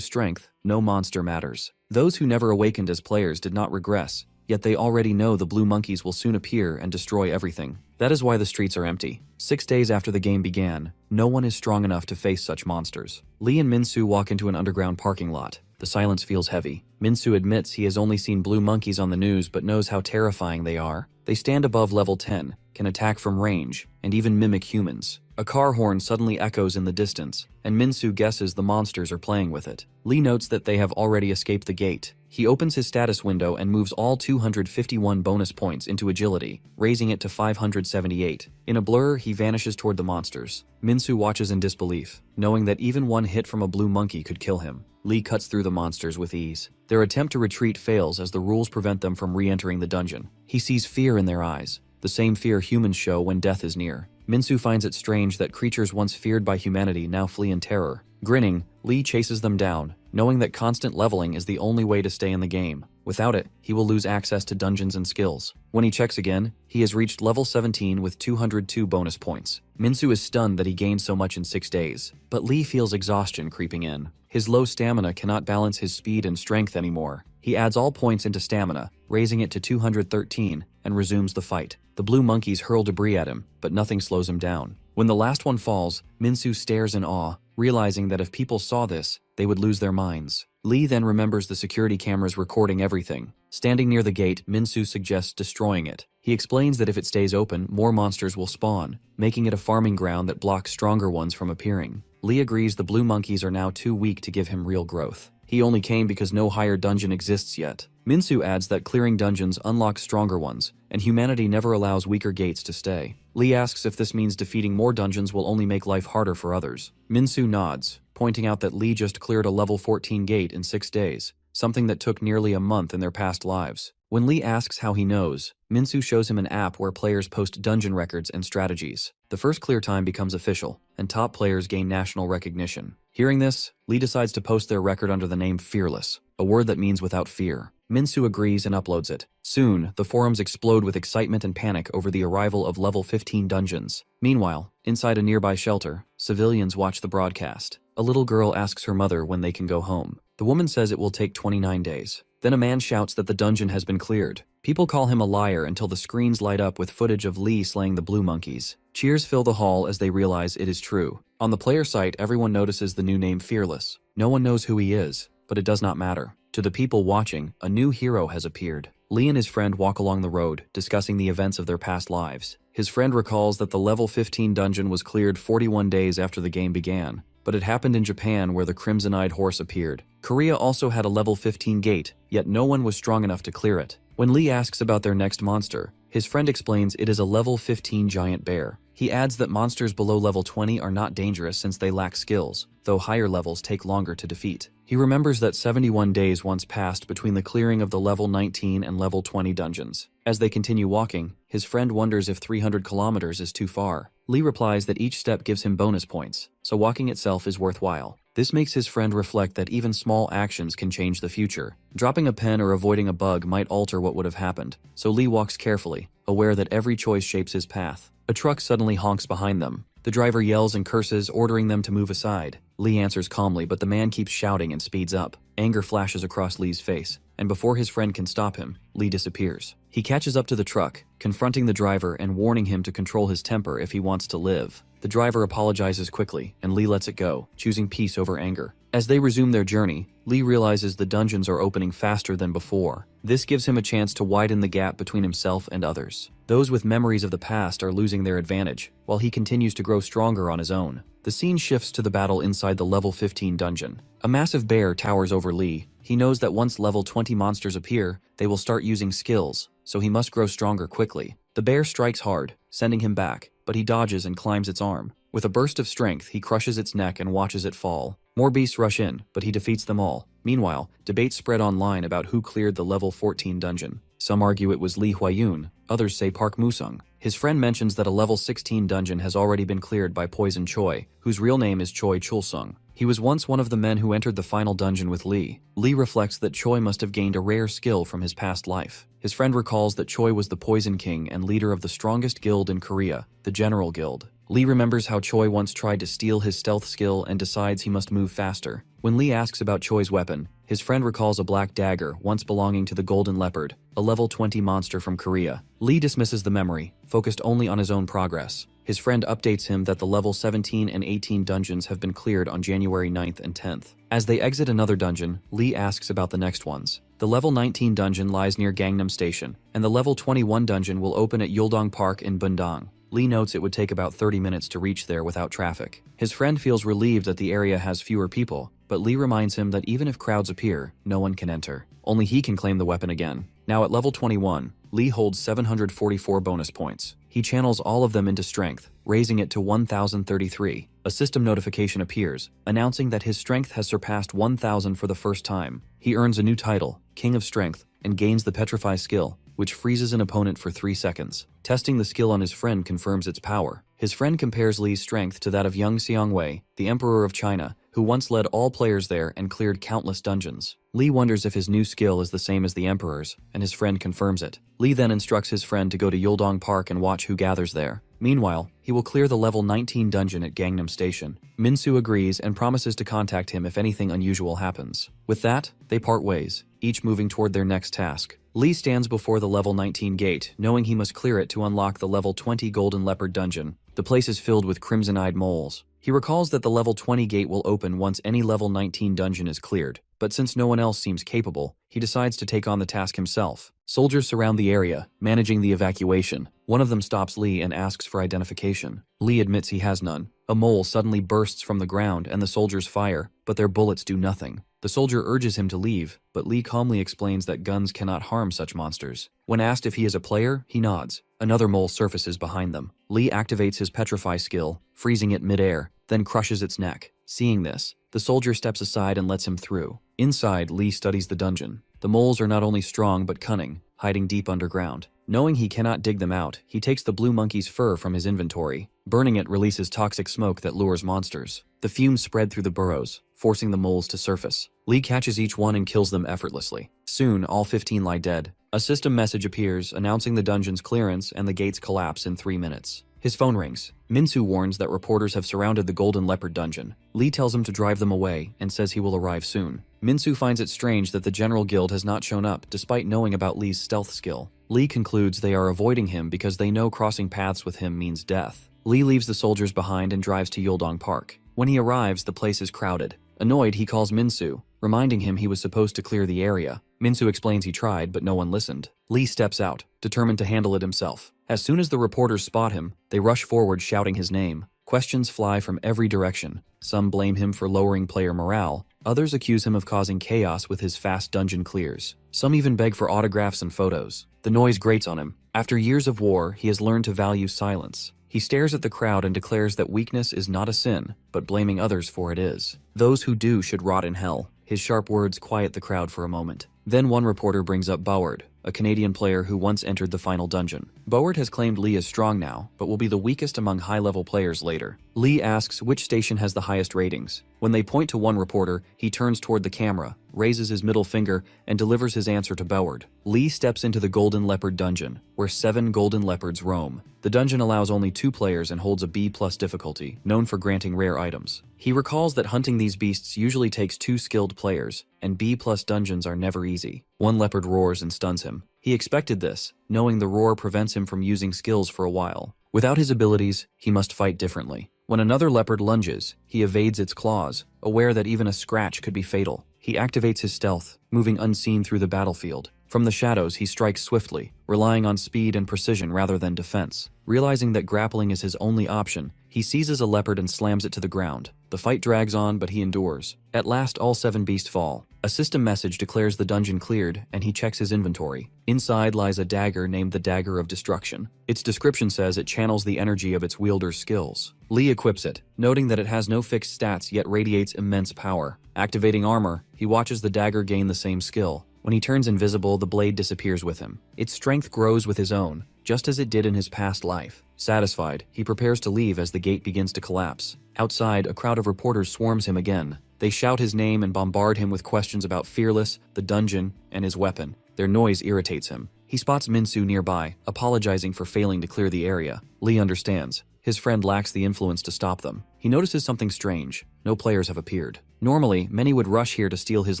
strength, no monster matters. Those who never awakened as players did not regress, yet they already know the blue monkeys will soon appear and destroy everything. That is why the streets are empty. 6 days after the game began, no one is strong enough to face such monsters. Lee and Minsu walk into an underground parking lot. The silence feels heavy. Minsu admits he has only seen blue monkeys on the news but knows how terrifying they are. They stand above level 10, can attack from range, and even mimic humans. A car horn suddenly echoes in the distance, and Minsu guesses the monsters are playing with it. Lee notes that they have already escaped the gate. He opens his status window and moves all 251 bonus points into agility, raising it to 578. In a blur, he vanishes toward the monsters. Minsu watches in disbelief, knowing that even one hit from a blue monkey could kill him. Lee cuts through the monsters with ease. Their attempt to retreat fails as the rules prevent them from re-entering the dungeon. He sees fear in their eyes, the same fear humans show when death is near. Minsu finds it strange that creatures once feared by humanity now flee in terror. Grinning, Lee chases them down, knowing that constant leveling is the only way to stay in the game. Without it, he will lose access to dungeons and skills. When he checks again, he has reached level 17 with 202 bonus points. Minsu is stunned that he gained so much in 6 days, but Lee feels exhaustion creeping in. His low stamina cannot balance his speed and strength anymore. He adds all points into stamina, raising it to 213, and resumes the fight. The blue monkeys hurl debris at him, but nothing slows him down. When the last one falls, Minsu stares in awe, realizing that if people saw this, they would lose their minds. Lee then remembers the security cameras recording everything. Standing near the gate, Minsu suggests destroying it. He explains that if it stays open, more monsters will spawn, making it a farming ground that blocks stronger ones from appearing. Lee agrees the blue monkeys are now too weak to give him real growth. He only came because no higher dungeon exists yet. Minsu adds that clearing dungeons unlocks stronger ones, and humanity never allows weaker gates to stay. Lee asks if this means defeating more dungeons will only make life harder for others. Minsu nods, pointing out that Lee just cleared a level 14 gate in 6 days, something that took nearly a month in their past lives. When Lee asks how he knows, Minsu shows him an app where players post dungeon records and strategies. The first clear time becomes official, and top players gain national recognition. Hearing this, Lee decides to post their record under the name Fearless, a word that means without fear. Minsu agrees and uploads it. Soon, the forums explode with excitement and panic over the arrival of level 15 dungeons. Meanwhile, inside a nearby shelter, civilians watch the broadcast. A little girl asks her mother when they can go home. The woman says it will take 29 days. Then a man shouts that the dungeon has been cleared. People call him a liar until the screens light up with footage of Lee slaying the blue monkeys. Cheers fill the hall as they realize it is true. On the player site, everyone notices the new name Fearless. No one knows who he is, but it does not matter. To the people watching, a new hero has appeared. Lee and his friend walk along the road, discussing the events of their past lives. His friend recalls that the level 15 dungeon was cleared 41 days after the game began, but it happened in Japan where the crimson-eyed horse appeared. Korea also had a level 15 gate, yet no one was strong enough to clear it. When Lee asks about their next monster, his friend explains it is a level 15 giant bear. He adds that monsters below level 20 are not dangerous since they lack skills, though higher levels take longer to defeat. He remembers that 71 days once passed between the clearing of the level 19 and level 20 dungeons. As they continue walking, his friend wonders if 300 kilometers is too far. Lee replies that each step gives him bonus points, so walking itself is worthwhile. This makes his friend reflect that even small actions can change the future. Dropping a pen or avoiding a bug might alter what would have happened, so Lee walks carefully, aware that every choice shapes his path. A truck suddenly honks behind them. The driver yells and curses, ordering them to move aside. Lee answers calmly, but the man keeps shouting and speeds up. Anger flashes across Lee's face, and before his friend can stop him, Lee disappears. He catches up to the truck, confronting the driver and warning him to control his temper if he wants to live. The driver apologizes quickly, and Lee lets it go, choosing peace over anger. As they resume their journey, Lee realizes the dungeons are opening faster than before. This gives him a chance to widen the gap between himself and others. Those with memories of the past are losing their advantage, while he continues to grow stronger on his own. The scene shifts to the battle inside the level 15 dungeon. A massive bear towers over Lee, He knows that once level 20 monsters appear, they will start using skills, so he must grow stronger quickly. The bear strikes hard, sending him back, but he dodges and climbs its arm. With a burst of strength, he crushes its neck and watches it fall. More beasts rush in, but he defeats them all. Meanwhile, debates spread online about who cleared the level 14 dungeon. Some argue it was Lee Huayun, others say Park Musung. His friend mentions that a level 16 dungeon has already been cleared by Poison Choi, whose real name is Choi Chulsung. He was once one of the men who entered the final dungeon with Lee. Lee reflects that Choi must have gained a rare skill from his past life. His friend recalls that Choi was the Poison King and leader of the strongest guild in Korea, the General Guild. Lee remembers how Choi once tried to steal his stealth skill and decides he must move faster. When Lee asks about Choi's weapon, his friend recalls a black dagger once belonging to the Golden Leopard, a level 20 monster from Korea. Lee dismisses the memory, focused only on his own progress. His friend updates him that the level 17 and 18 dungeons have been cleared on January 9th and 10th. As they exit another dungeon, Lee asks about the next ones. The level 19 dungeon lies near Gangnam Station, and the level 21 dungeon will open at Yuldong Park in Bundang. Lee notes it would take about 30 minutes to reach there without traffic. His friend feels relieved that the area has fewer people, but Lee reminds him that even if crowds appear, no one can enter. Only he can claim the weapon again. Now at level 21, Lee holds 744 bonus points. He channels all of them into strength, raising it to 1033. A system notification appears, announcing that his strength has surpassed 1000 for the first time. He earns a new title, King of Strength, and gains the Petrify skill, which freezes an opponent for 3 seconds. Testing the skill on his friend confirms its power. His friend compares Lee's strength to that of young Xiangwei, the Emperor of China, who once led all players there and cleared countless dungeons. Lee wonders if his new skill is the same as the Emperor's, and his friend confirms it. Lee then instructs his friend to go to Yuldong Park and watch who gathers there. Meanwhile, he will clear the level 19 dungeon at Gangnam Station. Minsu agrees and promises to contact him if anything unusual happens. With that, they part ways, each moving toward their next task. Lee stands before the level 19 gate, knowing he must clear it to unlock the level 20 Golden Leopard dungeon. The place is filled with crimson-eyed moles. He recalls that the level 20 gate will open once any level 19 dungeon is cleared, but since no one else seems capable, he decides to take on the task himself. Soldiers surround the area, managing the evacuation. One of them stops Lee and asks for identification. Lee admits he has none. A mole suddenly bursts from the ground and the soldiers fire, but their bullets do nothing. The soldier urges him to leave, but Lee calmly explains that guns cannot harm such monsters. When asked if he is a player, he nods. Another mole surfaces behind them. Lee activates his Petrify skill, freezing it mid-air, then crushes its neck. Seeing this, the soldier steps aside and lets him through. Inside, Lee studies the dungeon. The moles are not only strong but cunning, hiding deep underground. Knowing he cannot dig them out, he takes the blue monkey's fur from his inventory. Burning it releases toxic smoke that lures monsters. The fumes spread through the burrows, forcing the moles to surface. Lee catches each one and kills them effortlessly. Soon, all 15 lie dead. A system message appears announcing the dungeon's clearance and the gates collapse in 3 minutes. His phone rings. Minsu warns that reporters have surrounded the Golden Leopard dungeon. Lee tells him to drive them away and says he will arrive soon. Minsu finds it strange that the General Guild has not shown up despite knowing about Lee's stealth skill. Lee concludes they are avoiding him because they know crossing paths with him means death. Lee leaves the soldiers behind and drives to Yuldong Park. When he arrives, the place is crowded. Annoyed, he calls Minsu, reminding him he was supposed to clear the area. Minsu explains he tried, but no one listened. Lee steps out, determined to handle it himself. As soon as the reporters spot him, they rush forward shouting his name. Questions fly from every direction. Some blame him for lowering player morale. Others accuse him of causing chaos with his fast dungeon clears. Some even beg for autographs and photos. The noise grates on him. After years of war, he has learned to value silence. He stares at the crowd and declares that weakness is not a sin, but blaming others for it is. Those who do should rot in hell. His sharp words quiet the crowd for a moment. Then one reporter brings up Boward, a Canadian player who once entered the final dungeon. Boward has claimed Lee is strong now, but will be the weakest among high-level players later. Lee asks which station has the highest ratings. When they point to one reporter, he turns toward the camera, raises his middle finger, and delivers his answer to Boward. Lee steps into the Golden Leopard dungeon, where 7 golden leopards roam. The dungeon allows only 2 players and holds a B+ difficulty, known for granting rare items. He recalls that hunting these beasts usually takes 2 skilled players, and B+ dungeons are never easy. One leopard roars and stuns him. He expected this, knowing the roar prevents him from using skills for a while. Without his abilities, he must fight differently. When another leopard lunges, he evades its claws, aware that even a scratch could be fatal. He activates his stealth, moving unseen through the battlefield. From the shadows, he strikes swiftly, relying on speed and precision rather than defense. Realizing that grappling is his only option, he seizes a leopard and slams it to the ground. The fight drags on, but he endures. At last, all 7 beasts fall. A system message declares the dungeon cleared, and he checks his inventory. Inside lies a dagger named the Dagger of Destruction. Its description says it channels the energy of its wielder's skills. Lee equips it, noting that it has no fixed stats yet radiates immense power. Activating armor, he watches the dagger gain the same skill. When he turns invisible, the blade disappears with him. Its strength grows with his own, just as it did in his past life. Satisfied, he prepares to leave as the gate begins to collapse. Outside, a crowd of reporters swarms him again. They shout his name and bombard him with questions about Fearless, the dungeon, and his weapon. Their noise irritates him. He spots Minsu nearby, apologizing for failing to clear the area. Lee understands. His friend lacks the influence to stop them. He notices something strange. No players have appeared. Normally, many would rush here to steal his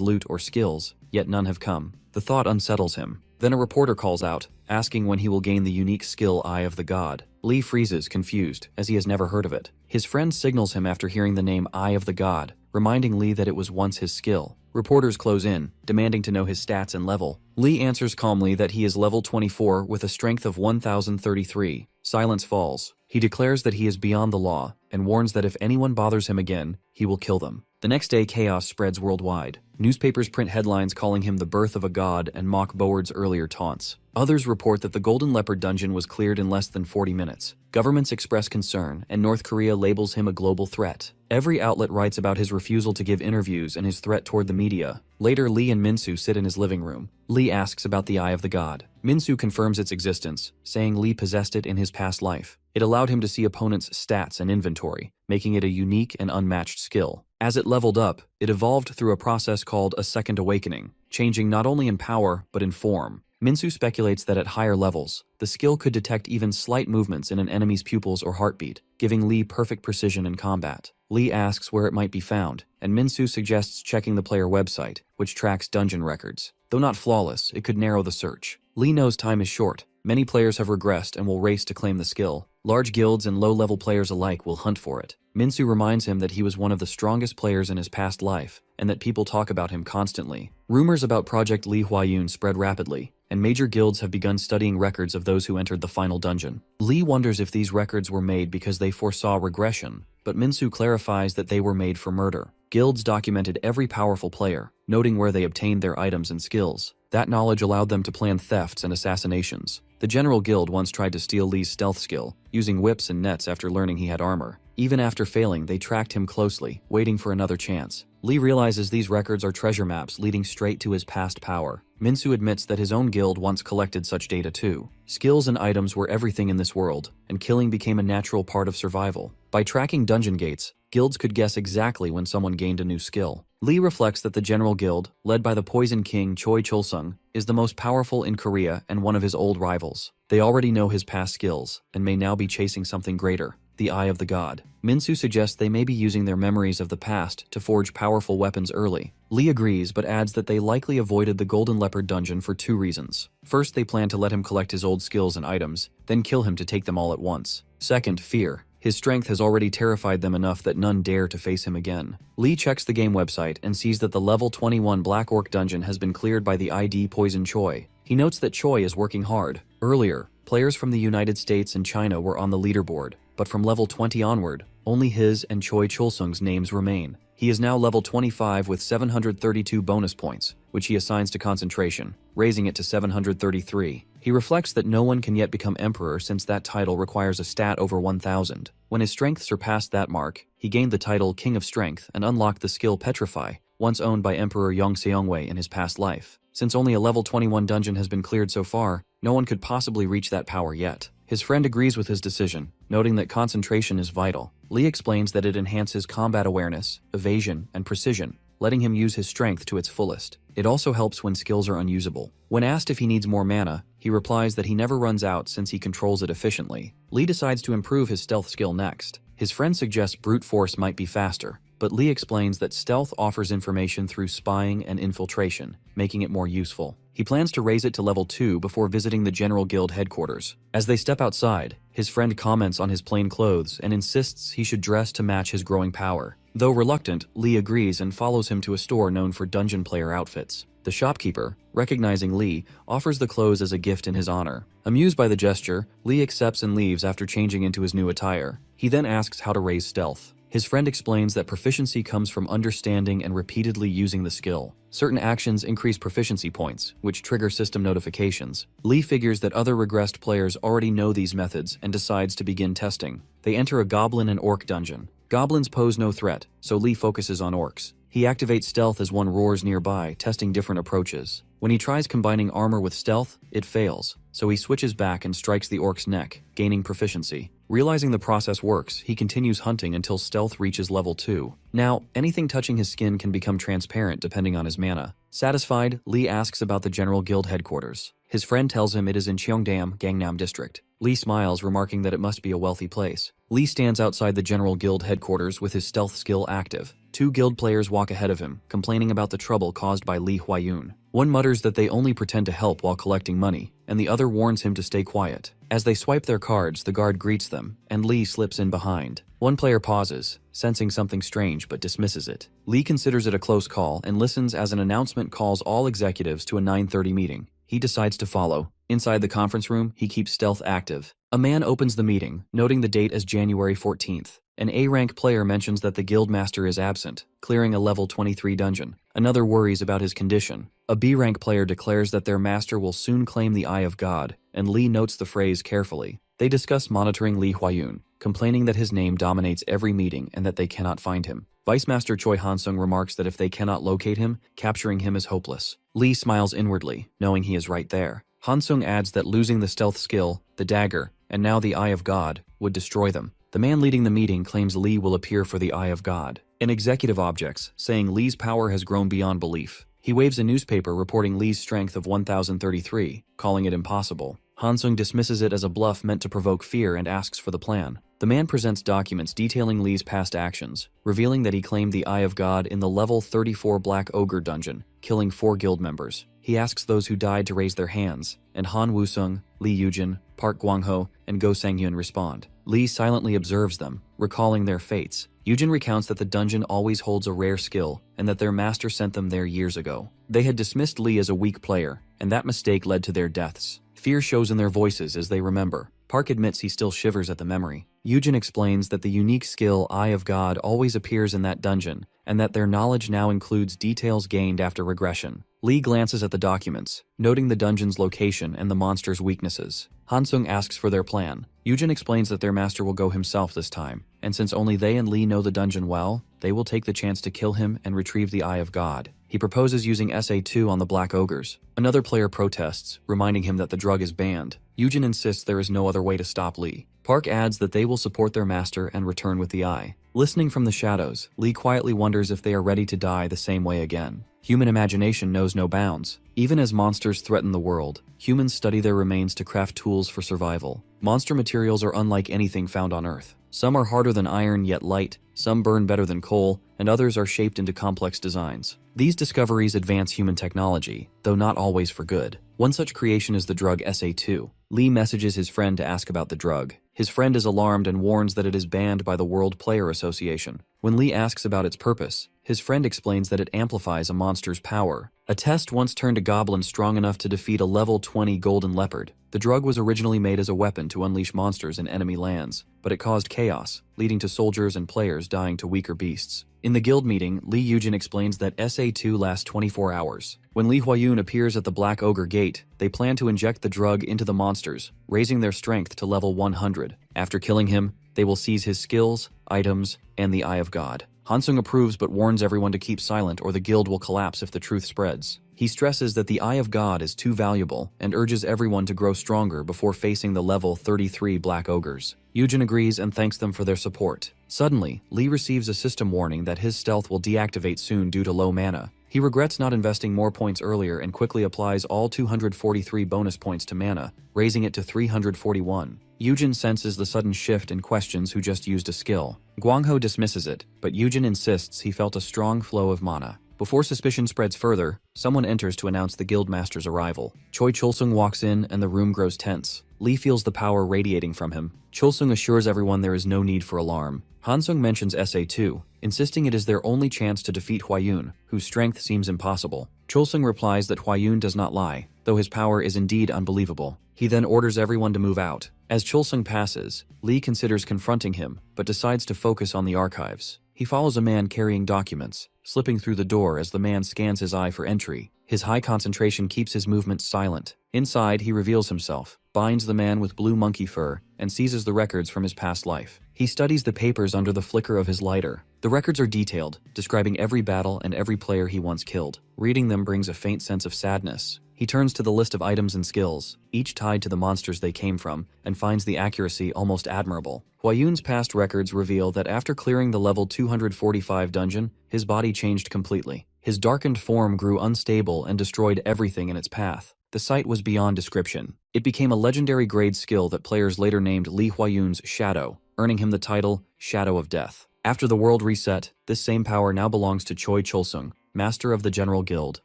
loot or skills, yet none have come. The thought unsettles him. Then a reporter calls out, asking when he will gain the unique skill Eye of the God. Lee freezes, confused, as he has never heard of it. His friend signals him after hearing the name Eye of the God, reminding Lee that it was once his skill. Reporters close in, demanding to know his stats and level. Lee answers calmly that he is level 24 with a strength of 1033. Silence falls. He declares that he is beyond the law, and warns that if anyone bothers him again, he will kill them. The next day, chaos spreads worldwide. Newspapers print headlines calling him the birth of a god and mock Board's earlier taunts. Others report that the Golden Leopard dungeon was cleared in less than 40 minutes. Governments express concern, and North Korea labels him a global threat. Every outlet writes about his refusal to give interviews and his threat toward the media. Later, Lee and Minsu sit in his living room. Lee asks about the Eye of the God. Minsu confirms its existence, saying Lee possessed it in his past life. It allowed him to see opponents' stats and inventory, making it a unique and unmatched skill. As it leveled up, it evolved through a process called a second awakening, changing not only in power, but in form. Minsu speculates that at higher levels, the skill could detect even slight movements in an enemy's pupils or heartbeat, giving Lee perfect precision in combat. Lee asks where it might be found, and Minsu suggests checking the player website, which tracks dungeon records. Though not flawless, it could narrow the search. Lee knows time is short. Many players have regressed and will race to claim the skill. Large guilds and low-level players alike will hunt for it. Minsu reminds him that he was one of the strongest players in his past life, and that people talk about him constantly. Rumors about Project Lee Huayun spread rapidly, and major guilds have begun studying records of those who entered the final dungeon. Lee wonders if these records were made because they foresaw regression, but Minsu clarifies that they were made for murder. Guilds documented every powerful player, noting where they obtained their items and skills. That knowledge allowed them to plan thefts and assassinations. The General Guild once tried to steal Lee's stealth skill, using whips and nets after learning he had armor. Even after failing, they tracked him closely, waiting for another chance. Lee realizes these records are treasure maps leading straight to his past power. Minsu admits that his own guild once collected such data too. Skills and items were everything in this world, and killing became a natural part of survival. By tracking dungeon gates, guilds could guess exactly when someone gained a new skill. Lee reflects that the General Guild, led by the Poison King Choi Chulsung, is the most powerful in Korea and one of his old rivals. They already know his past skills, and may now be chasing something greater, the Eye of the God. Minsu suggests they may be using their memories of the past to forge powerful weapons early. Lee agrees, but adds that they likely avoided the Golden Leopard dungeon for two reasons. First, they plan to let him collect his old skills and items, then kill him to take them all at once. Second, fear. His strength has already terrified them enough that none dare to face him again. Lee checks the game website and sees that the level 21 Black Orc dungeon has been cleared by the ID Poison Choi. He notes that Choi is working hard. Earlier, players from the United States and China were on the leaderboard, but from level 20 onward, only his and Choi Chulsung's names remain. He is now level 25 with 732 bonus points, which he assigns to concentration, raising it to 733. He reflects that no one can yet become emperor since that title requires a stat over 1000. When his strength surpassed that mark, he gained the title King of Strength and unlocked the skill Petrify, once owned by Emperor Yongseongwei in his past life. Since only a level 21 dungeon has been cleared so far, no one could possibly reach that power yet. His friend agrees with his decision, noting that concentration is vital. Lee explains that it enhances combat awareness, evasion, and precision, letting him use his strength to its fullest. It also helps when skills are unusable. When asked if he needs more mana, he replies that he never runs out since he controls it efficiently. Lee decides to improve his stealth skill next. His friend suggests brute force might be faster, but Lee explains that stealth offers information through spying and infiltration, making it more useful. He plans to raise it to level 2 before visiting the General Guild headquarters. As they step outside, his friend comments on his plain clothes and insists he should dress to match his growing power. Though reluctant, Lee agrees and follows him to a store known for dungeon player outfits. The shopkeeper, recognizing Lee, offers the clothes as a gift in his honor. Amused by the gesture, Lee accepts and leaves after changing into his new attire. He then asks how to raise stealth. His friend explains that proficiency comes from understanding and repeatedly using the skill. Certain actions increase proficiency points, which trigger system notifications. Lee figures that other regressed players already know these methods and decides to begin testing. They enter a goblin and orc dungeon. Goblins pose no threat, so Lee focuses on orcs. He activates stealth as one roars nearby, testing different approaches. When he tries combining armor with stealth, it fails, so he switches back and strikes the orc's neck, gaining proficiency. Realizing the process works, he continues hunting until stealth reaches level 2. Now, anything touching his skin can become transparent depending on his mana. Satisfied, Lee asks about the General Guild headquarters. His friend tells him it is in Cheongdam, Gangnam District. Lee smiles, remarking that it must be a wealthy place. Lee stands outside the General Guild headquarters with his stealth skill active. 2 guild players walk ahead of him, complaining about the trouble caused by Lee Hwa-yoon. One mutters that they only pretend to help while collecting money, and the other warns him to stay quiet. As they swipe their cards, the guard greets them, and Lee slips in behind. One player pauses, sensing something strange but dismisses it. Lee considers it a close call and listens as an announcement calls all executives to a 9:30 meeting. He decides to follow. Inside the conference room, he keeps stealth active. A man opens the meeting, noting the date as January 14th. An A-rank player mentions that the guildmaster is absent, clearing a level 23 dungeon. Another worries about his condition. A B-rank player declares that their master will soon claim the Eye of God, and Lee notes the phrase carefully. They discuss monitoring Lee Hwa-yoon, complaining that his name dominates every meeting and that they cannot find him. Vice Master Choi Hansung remarks that if they cannot locate him, capturing him is hopeless. Lee smiles inwardly, knowing he is right there. Hansung adds that losing the stealth skill, the dagger, and now the Eye of God, would destroy them. The man leading the meeting claims Lee will appear for the Eye of God. An executive objects, saying Lee's power has grown beyond belief. He waves a newspaper reporting Lee's strength of 1033, calling it impossible. Hansung dismisses it as a bluff meant to provoke fear and asks for the plan. The man presents documents detailing Lee's past actions, revealing that he claimed the Eye of God in the level 34 Black Ogre dungeon, killing 4 guild members. He asks those who died to raise their hands, and Han Woo-sung, Lee Yujin, Park Gwang-ho, and Go Sang-hyun respond. Lee silently observes them, recalling their fates. Yujin recounts that the dungeon always holds a rare skill, and that their master sent them there years ago. They had dismissed Lee as a weak player, and that mistake led to their deaths. Fear shows in their voices as they remember. Park admits he still shivers at the memory. Yujin explains that the unique skill Eye of God always appears in that dungeon, and that their knowledge now includes details gained after regression. Lee glances at the documents, noting the dungeon's location and the monster's weaknesses. Hansung asks for their plan. Yujin explains that their master will go himself this time, and since only they and Lee know the dungeon well, they will take the chance to kill him and retrieve the Eye of God. He proposes using SA2 on the Black Ogres. Another player protests, reminding him that the drug is banned. Yujin insists there is no other way to stop Lee. Park adds that they will support their master and return with the eye. Listening from the shadows, Lee quietly wonders if they are ready to die the same way again. Human imagination knows no bounds. Even as monsters threaten the world, humans study their remains to craft tools for survival. Monster materials are unlike anything found on Earth. Some are harder than iron yet light, some burn better than coal, and others are shaped into complex designs. These discoveries advance human technology, though not always for good. One such creation is the drug SA2. Lee messages his friend to ask about the drug. His friend is alarmed and warns that it is banned by the World Player Association. When Lee asks about its purpose, his friend explains that it amplifies a monster's power. A test once turned a goblin strong enough to defeat a level 20 golden leopard. The drug was originally made as a weapon to unleash monsters in enemy lands, but it caused chaos, leading to soldiers and players dying to weaker beasts. In the guild meeting, Lee Yujin explains that SA2 lasts 24 hours. When Lee Hwa-yoon appears at the Black Ogre Gate, they plan to inject the drug into the monsters, raising their strength to level 100. After killing him, they will seize his skills, items, and the Eye of God. Hansung approves but warns everyone to keep silent or the guild will collapse if the truth spreads. He stresses that the Eye of God is too valuable and urges everyone to grow stronger before facing the level 33 Black Ogres. Yujin agrees and thanks them for their support. Suddenly, Lee receives a system warning that his stealth will deactivate soon due to low mana. He regrets not investing more points earlier and quickly applies all 243 bonus points to mana, raising it to 341. Yujin senses the sudden shift and questions who just used a skill. Gwang-ho dismisses it, but Yujin insists he felt a strong flow of mana. Before suspicion spreads further, someone enters to announce the guildmaster's arrival. Choi Chulsung walks in and the room grows tense. Lee feels the power radiating from him. Chulsung assures everyone there is no need for alarm. Hansung mentions SA2, insisting it is their only chance to defeat Hwa-yoon, whose strength seems impossible. Chulsung replies that Hwa-yoon does not lie, though his power is indeed unbelievable. He then orders everyone to move out. As Chulsung passes, Lee considers confronting him, but decides to focus on the archives. He follows a man carrying documents, slipping through the door as the man scans his eye for entry. His high concentration keeps his movements silent. Inside, he reveals himself, binds the man with blue monkey fur, and seizes the records from his past life. He studies the papers under the flicker of his lighter. The records are detailed, describing every battle and every player he once killed. Reading them brings a faint sense of sadness. He turns to the list of items and skills, each tied to the monsters they came from, and finds the accuracy almost admirable. Hwayun's past records reveal that after clearing the level 245 dungeon, his body changed completely. His darkened form grew unstable and destroyed everything in its path. The sight was beyond description. It became a legendary grade skill that players later named Lee Hwayun's Shadow, earning him the title Shadow of Death. After the world reset, this same power now belongs to Choi Chulsung, Master of the General Guild.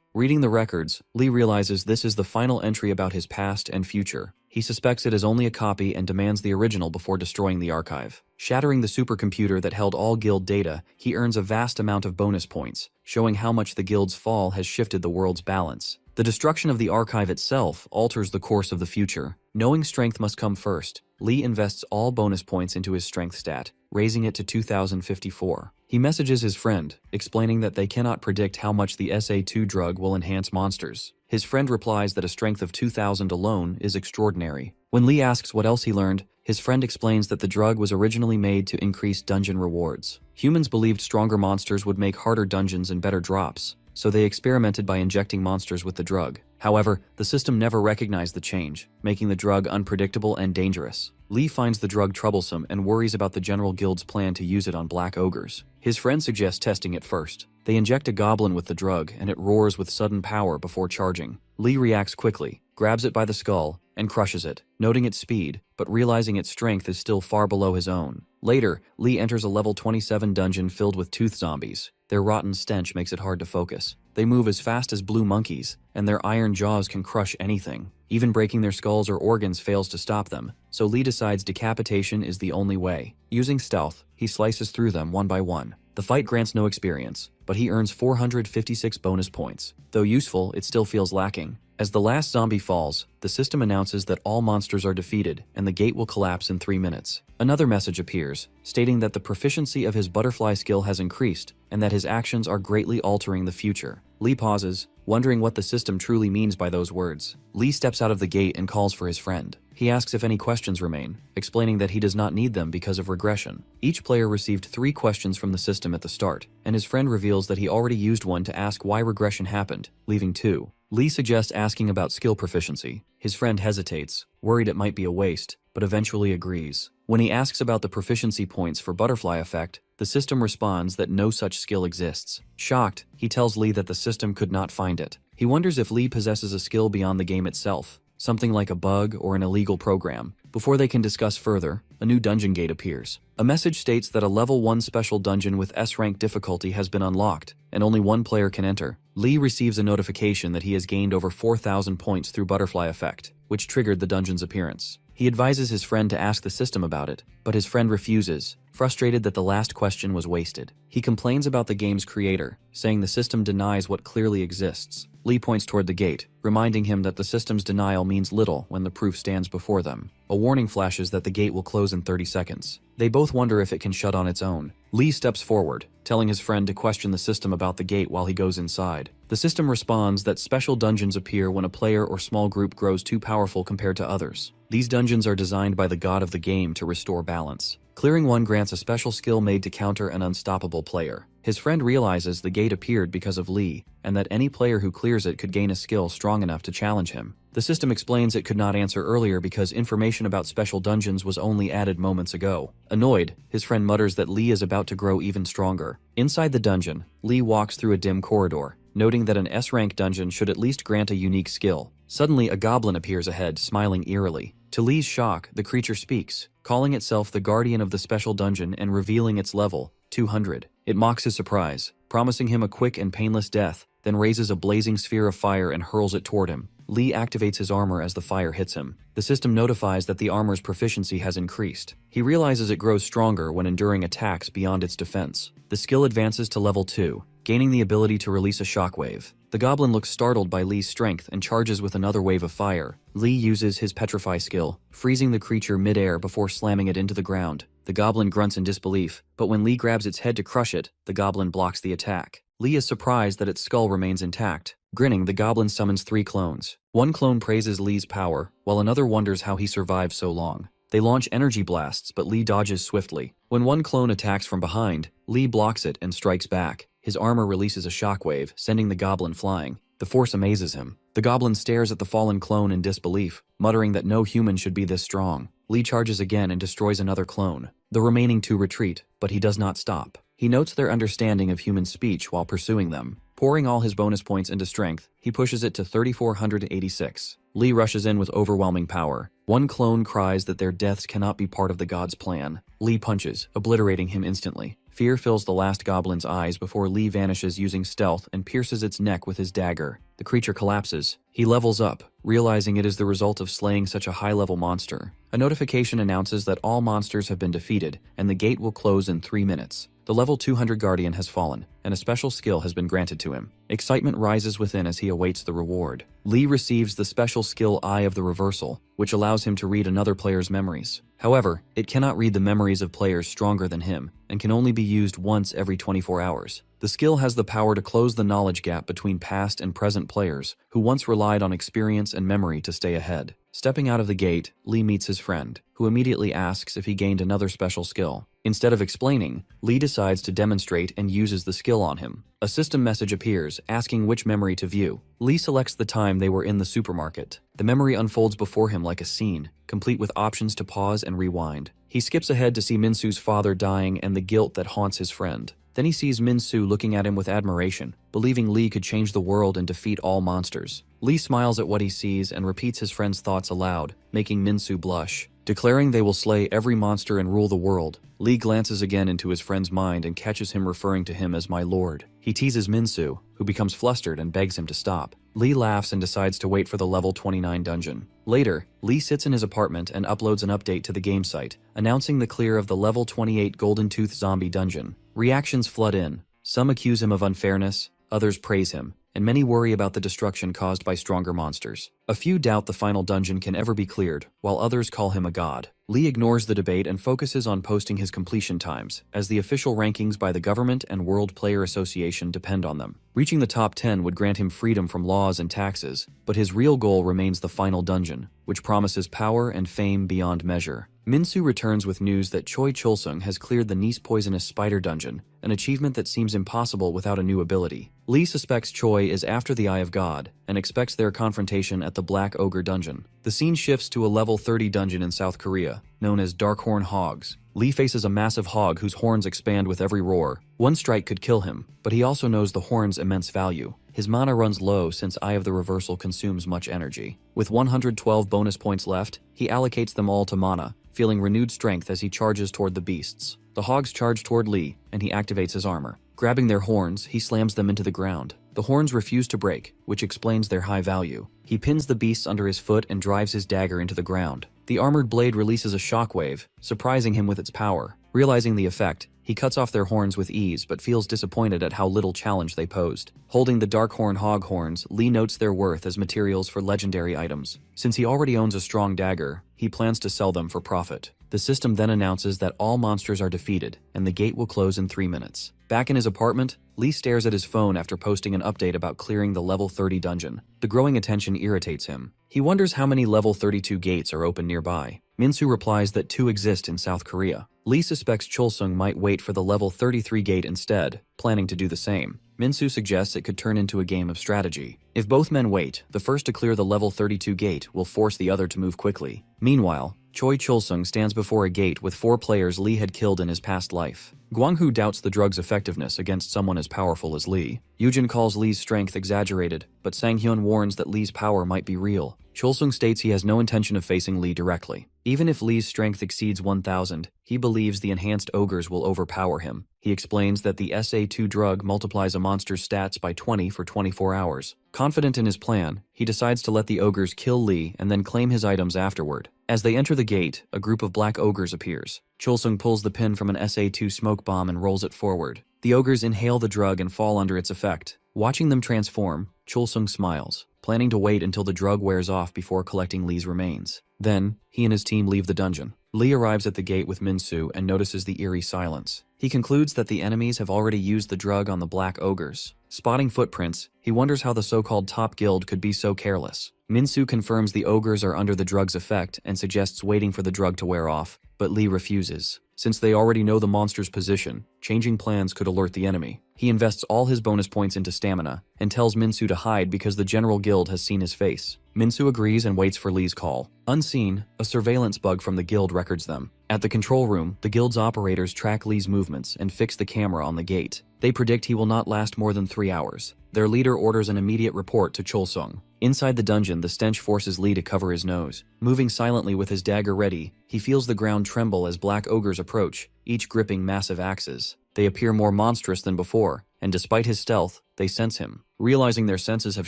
Reading the records, Lee realizes this is the final entry about his past and future. He suspects it is only a copy and demands the original before destroying the archive. Shattering the supercomputer that held all guild data, he earns a vast amount of bonus points, showing how much the guild's fall has shifted the world's balance. The destruction of the archive itself alters the course of the future. Knowing strength must come first, Lee invests all bonus points into his strength stat, raising it to 2054. He messages his friend, explaining that they cannot predict how much the SA2 drug will enhance monsters. His friend replies that a strength of 2000 alone is extraordinary. When Lee asks what else he learned, his friend explains that the drug was originally made to increase dungeon rewards. Humans believed stronger monsters would make harder dungeons and better drops, so they experimented by injecting monsters with the drug. However, the system never recognized the change, making the drug unpredictable and dangerous. Lee finds the drug troublesome and worries about the General Guild's plan to use it on black ogres. His friend suggests testing it first. They inject a goblin with the drug, and it roars with sudden power before charging. Lee reacts quickly, grabs it by the skull, and crushes it, noting its speed, but realizing its strength is still far below his own. Later, Lee enters a level 27 dungeon filled with tooth zombies. Their rotten stench makes it hard to focus. They move as fast as blue monkeys, and their iron jaws can crush anything. Even breaking their skulls or organs fails to stop them, so Lee decides decapitation is the only way. Using stealth, he slices through them one by one. The fight grants no experience, but he earns 456 bonus points. Though useful, it still feels lacking. As the last zombie falls, the system announces that all monsters are defeated and the gate will collapse in 3 minutes. Another message appears, stating that the proficiency of his butterfly skill has increased and that his actions are greatly altering the future. Lee pauses, wondering what the system truly means by those words. Lee steps out of the gate and calls for his friend. He asks if any questions remain, explaining that he does not need them because of regression. Each player received 3 questions from the system at the start, and his friend reveals that he already used one to ask why regression happened, leaving 2. Lee suggests asking about skill proficiency. His friend hesitates, worried it might be a waste, but eventually agrees. When he asks about the proficiency points for butterfly effect, the system responds that no such skill exists. Shocked, he tells Lee that the system could not find it. He wonders if Lee possesses a skill beyond the game itself, something like a bug or an illegal program. Before they can discuss further, a new dungeon gate appears. A message states that a level 1 special dungeon with S-rank difficulty has been unlocked, and only 1 player can enter. Lee receives a notification that he has gained over 4,000 points through butterfly effect, which triggered the dungeon's appearance. He advises his friend to ask the system about it, but his friend refuses, frustrated that the last question was wasted. He complains about the game's creator, saying the system denies what clearly exists. Lee points toward the gate, reminding him that the system's denial means little when the proof stands before them. A warning flashes that the gate will close in 30 seconds. They both wonder if it can shut on its own. Lee steps forward, telling his friend to question the system about the gate while he goes inside. The system responds that special dungeons appear when a player or small group grows too powerful compared to others. These dungeons are designed by the god of the game to restore balance. Clearing one grants a special skill made to counter an unstoppable player. His friend realizes the gate appeared because of Lee, and that any player who clears it could gain a skill strong enough to challenge him. The system explains it could not answer earlier because information about special dungeons was only added moments ago. Annoyed, his friend mutters that Lee is about to grow even stronger. Inside the dungeon, Lee walks through a dim corridor, noting that an S-rank dungeon should at least grant a unique skill. Suddenly, a goblin appears ahead, smiling eerily. To Lee's shock, the creature speaks, calling itself the guardian of the special dungeon and revealing its level, 200. It mocks his surprise, promising him a quick and painless death, then raises a blazing sphere of fire and hurls it toward him. Lee activates his armor as the fire hits him. The system notifies that the armor's proficiency has increased. He realizes it grows stronger when enduring attacks beyond its defense. The skill advances to level 2, gaining the ability to release a shockwave. The goblin looks startled by Lee's strength and charges with another wave of fire. Lee uses his petrify skill, freezing the creature mid-air before slamming it into the ground. The goblin grunts in disbelief, but when Lee grabs its head to crush it, the goblin blocks the attack. Lee is surprised that its skull remains intact. Grinning, the goblin summons 3 clones. One clone praises Lee's power, while another wonders how he survived so long. They launch energy blasts, but Lee dodges swiftly. When one clone attacks from behind, Lee blocks it and strikes back. His armor releases a shockwave, sending the goblin flying. The force amazes him. The goblin stares at the fallen clone in disbelief, muttering that no human should be this strong. Lee charges again and destroys another clone. The remaining 2 retreat, but he does not stop. He notes their understanding of human speech while pursuing them. Pouring all his bonus points into strength, he pushes it to 3,486. Lee rushes in with overwhelming power. One clone cries that their deaths cannot be part of the god's plan. Lee punches, obliterating him instantly. Fear fills the last goblin's eyes before Lee vanishes using stealth and pierces its neck with his dagger. The creature collapses. He levels up, realizing it is the result of slaying such a high-level monster. A notification announces that all monsters have been defeated, and the gate will close in 3 minutes. The level 200 Guardian has fallen, and a special skill has been granted to him. Excitement rises within as he awaits the reward. Lee receives the special skill Eye of the Reversal, which allows him to read another player's memories. However, it cannot read the memories of players stronger than him, and can only be used once every 24 hours. The skill has the power to close the knowledge gap between past and present players, who once relied on experience and memory to stay ahead. Stepping out of the gate, Lee meets his friend, who immediately asks if he gained another special skill. Instead of explaining, Lee decides to demonstrate and uses the skill on him. A system message appears, asking which memory to view. Lee selects the time they were in the supermarket. The memory unfolds before him like a scene, complete with options to pause and rewind. He skips ahead to see Minsu's father dying and the guilt that haunts his friend. Then he sees Minsu looking at him with admiration, believing Lee could change the world and defeat all monsters. Lee smiles at what he sees and repeats his friend's thoughts aloud, making Minsu blush. Declaring they will slay every monster and rule the world, Lee glances again into his friend's mind and catches him referring to him as my lord. He teases Minsu, who becomes flustered and begs him to stop. Lee laughs and decides to wait for the level 29 dungeon. Later, Lee sits in his apartment and uploads an update to the game site, announcing the clear of the level 28 Golden Tooth Zombie dungeon. Reactions flood in. Some accuse him of unfairness, others praise him, and many worry about the destruction caused by stronger monsters. A few doubt the final dungeon can ever be cleared, while others call him a god. Lee ignores the debate and focuses on posting his completion times, as the official rankings by the government and World Player Association depend on them. Reaching the top 10 would grant him freedom from laws and taxes, but his real goal remains the final dungeon, which promises power and fame beyond measure. Minsu returns with news that Choi Chulsung has cleared the Nice Poisonous Spider dungeon, an achievement that seems impossible without a new ability. Lee suspects Choi is after the Eye of God, and expects their confrontation at the Black Ogre dungeon. The scene shifts to a level 30 dungeon in South Korea, known as Darkhorn Hogs. Lee faces a massive hog whose horns expand with every roar. One strike could kill him, but he also knows the horn's immense value. His mana runs low since Eye of the Reversal consumes much energy. With 112 bonus points left, he allocates them all to mana, feeling renewed strength as he charges toward the beasts. The hogs charge toward Lee, and he activates his armor. Grabbing their horns, he slams them into the ground. The horns refuse to break, which explains their high value. He pins the beasts under his foot and drives his dagger into the ground. The armored blade releases a shockwave, surprising him with its power. Realizing the effect, he cuts off their horns with ease but feels disappointed at how little challenge they posed. Holding the Darkhorn hog horns, Lee notes their worth as materials for legendary items. Since he already owns a strong dagger, he plans to sell them for profit. The system then announces that all monsters are defeated, and the gate will close in 3 minutes. Back in his apartment, Lee stares at his phone after posting an update about clearing the level 30 dungeon. The growing attention irritates him. He wonders how many level 32 gates are open nearby. Minsu replies that 2 exist in South Korea. Lee suspects Chulsung might wait for the level 33 gate instead, planning to do the same. Minsu suggests it could turn into a game of strategy. If both men wait, the first to clear the level 32 gate will force the other to move quickly. Meanwhile, Choi Chulsung stands before a gate with 4 players Lee had killed in his past life. Guanghu doubts the drug's effectiveness against someone as powerful as Lee. Yujin calls Lee's strength exaggerated, but Sanghyun warns that Lee's power might be real. Chulsung states he has no intention of facing Lee directly. Even if Lee's strength exceeds 1,000, he believes the enhanced ogres will overpower him. He explains that the SA2 drug multiplies a monster's stats by 20 for 24 hours. Confident in his plan, he decides to let the ogres kill Lee and then claim his items afterward. As they enter the gate, a group of black ogres appears. Chulsung pulls the pin from an SA2 smoke bomb and rolls it forward. The ogres inhale the drug and fall under its effect. Watching them transform, Chul-sung smiles, planning to wait until the drug wears off before collecting Lee's remains. Then, he and his team leave the dungeon. Lee arrives at the gate with Min-soo and notices the eerie silence. He concludes that the enemies have already used the drug on the black ogres. Spotting footprints, he wonders how the so-called top guild could be so careless. Min-soo confirms the ogres are under the drug's effect and suggests waiting for the drug to wear off, but Lee refuses. Since they already know the monster's position, changing plans could alert the enemy. He invests all his bonus points into stamina and tells Min-soo to hide because the general guild has seen his face. Min-soo agrees and waits for Lee's call. Unseen, a surveillance bug from the guild records them. At the control room, the guild's operators track Lee's movements and fix the camera on the gate. They predict he will not last more than 3 hours. Their leader orders an immediate report to Chul-sung. Inside the dungeon, the stench forces Lee to cover his nose. Moving silently with his dagger ready, he feels the ground tremble as black ogres approach, each gripping massive axes. They appear more monstrous than before, and despite his stealth, they sense him. Realizing their senses have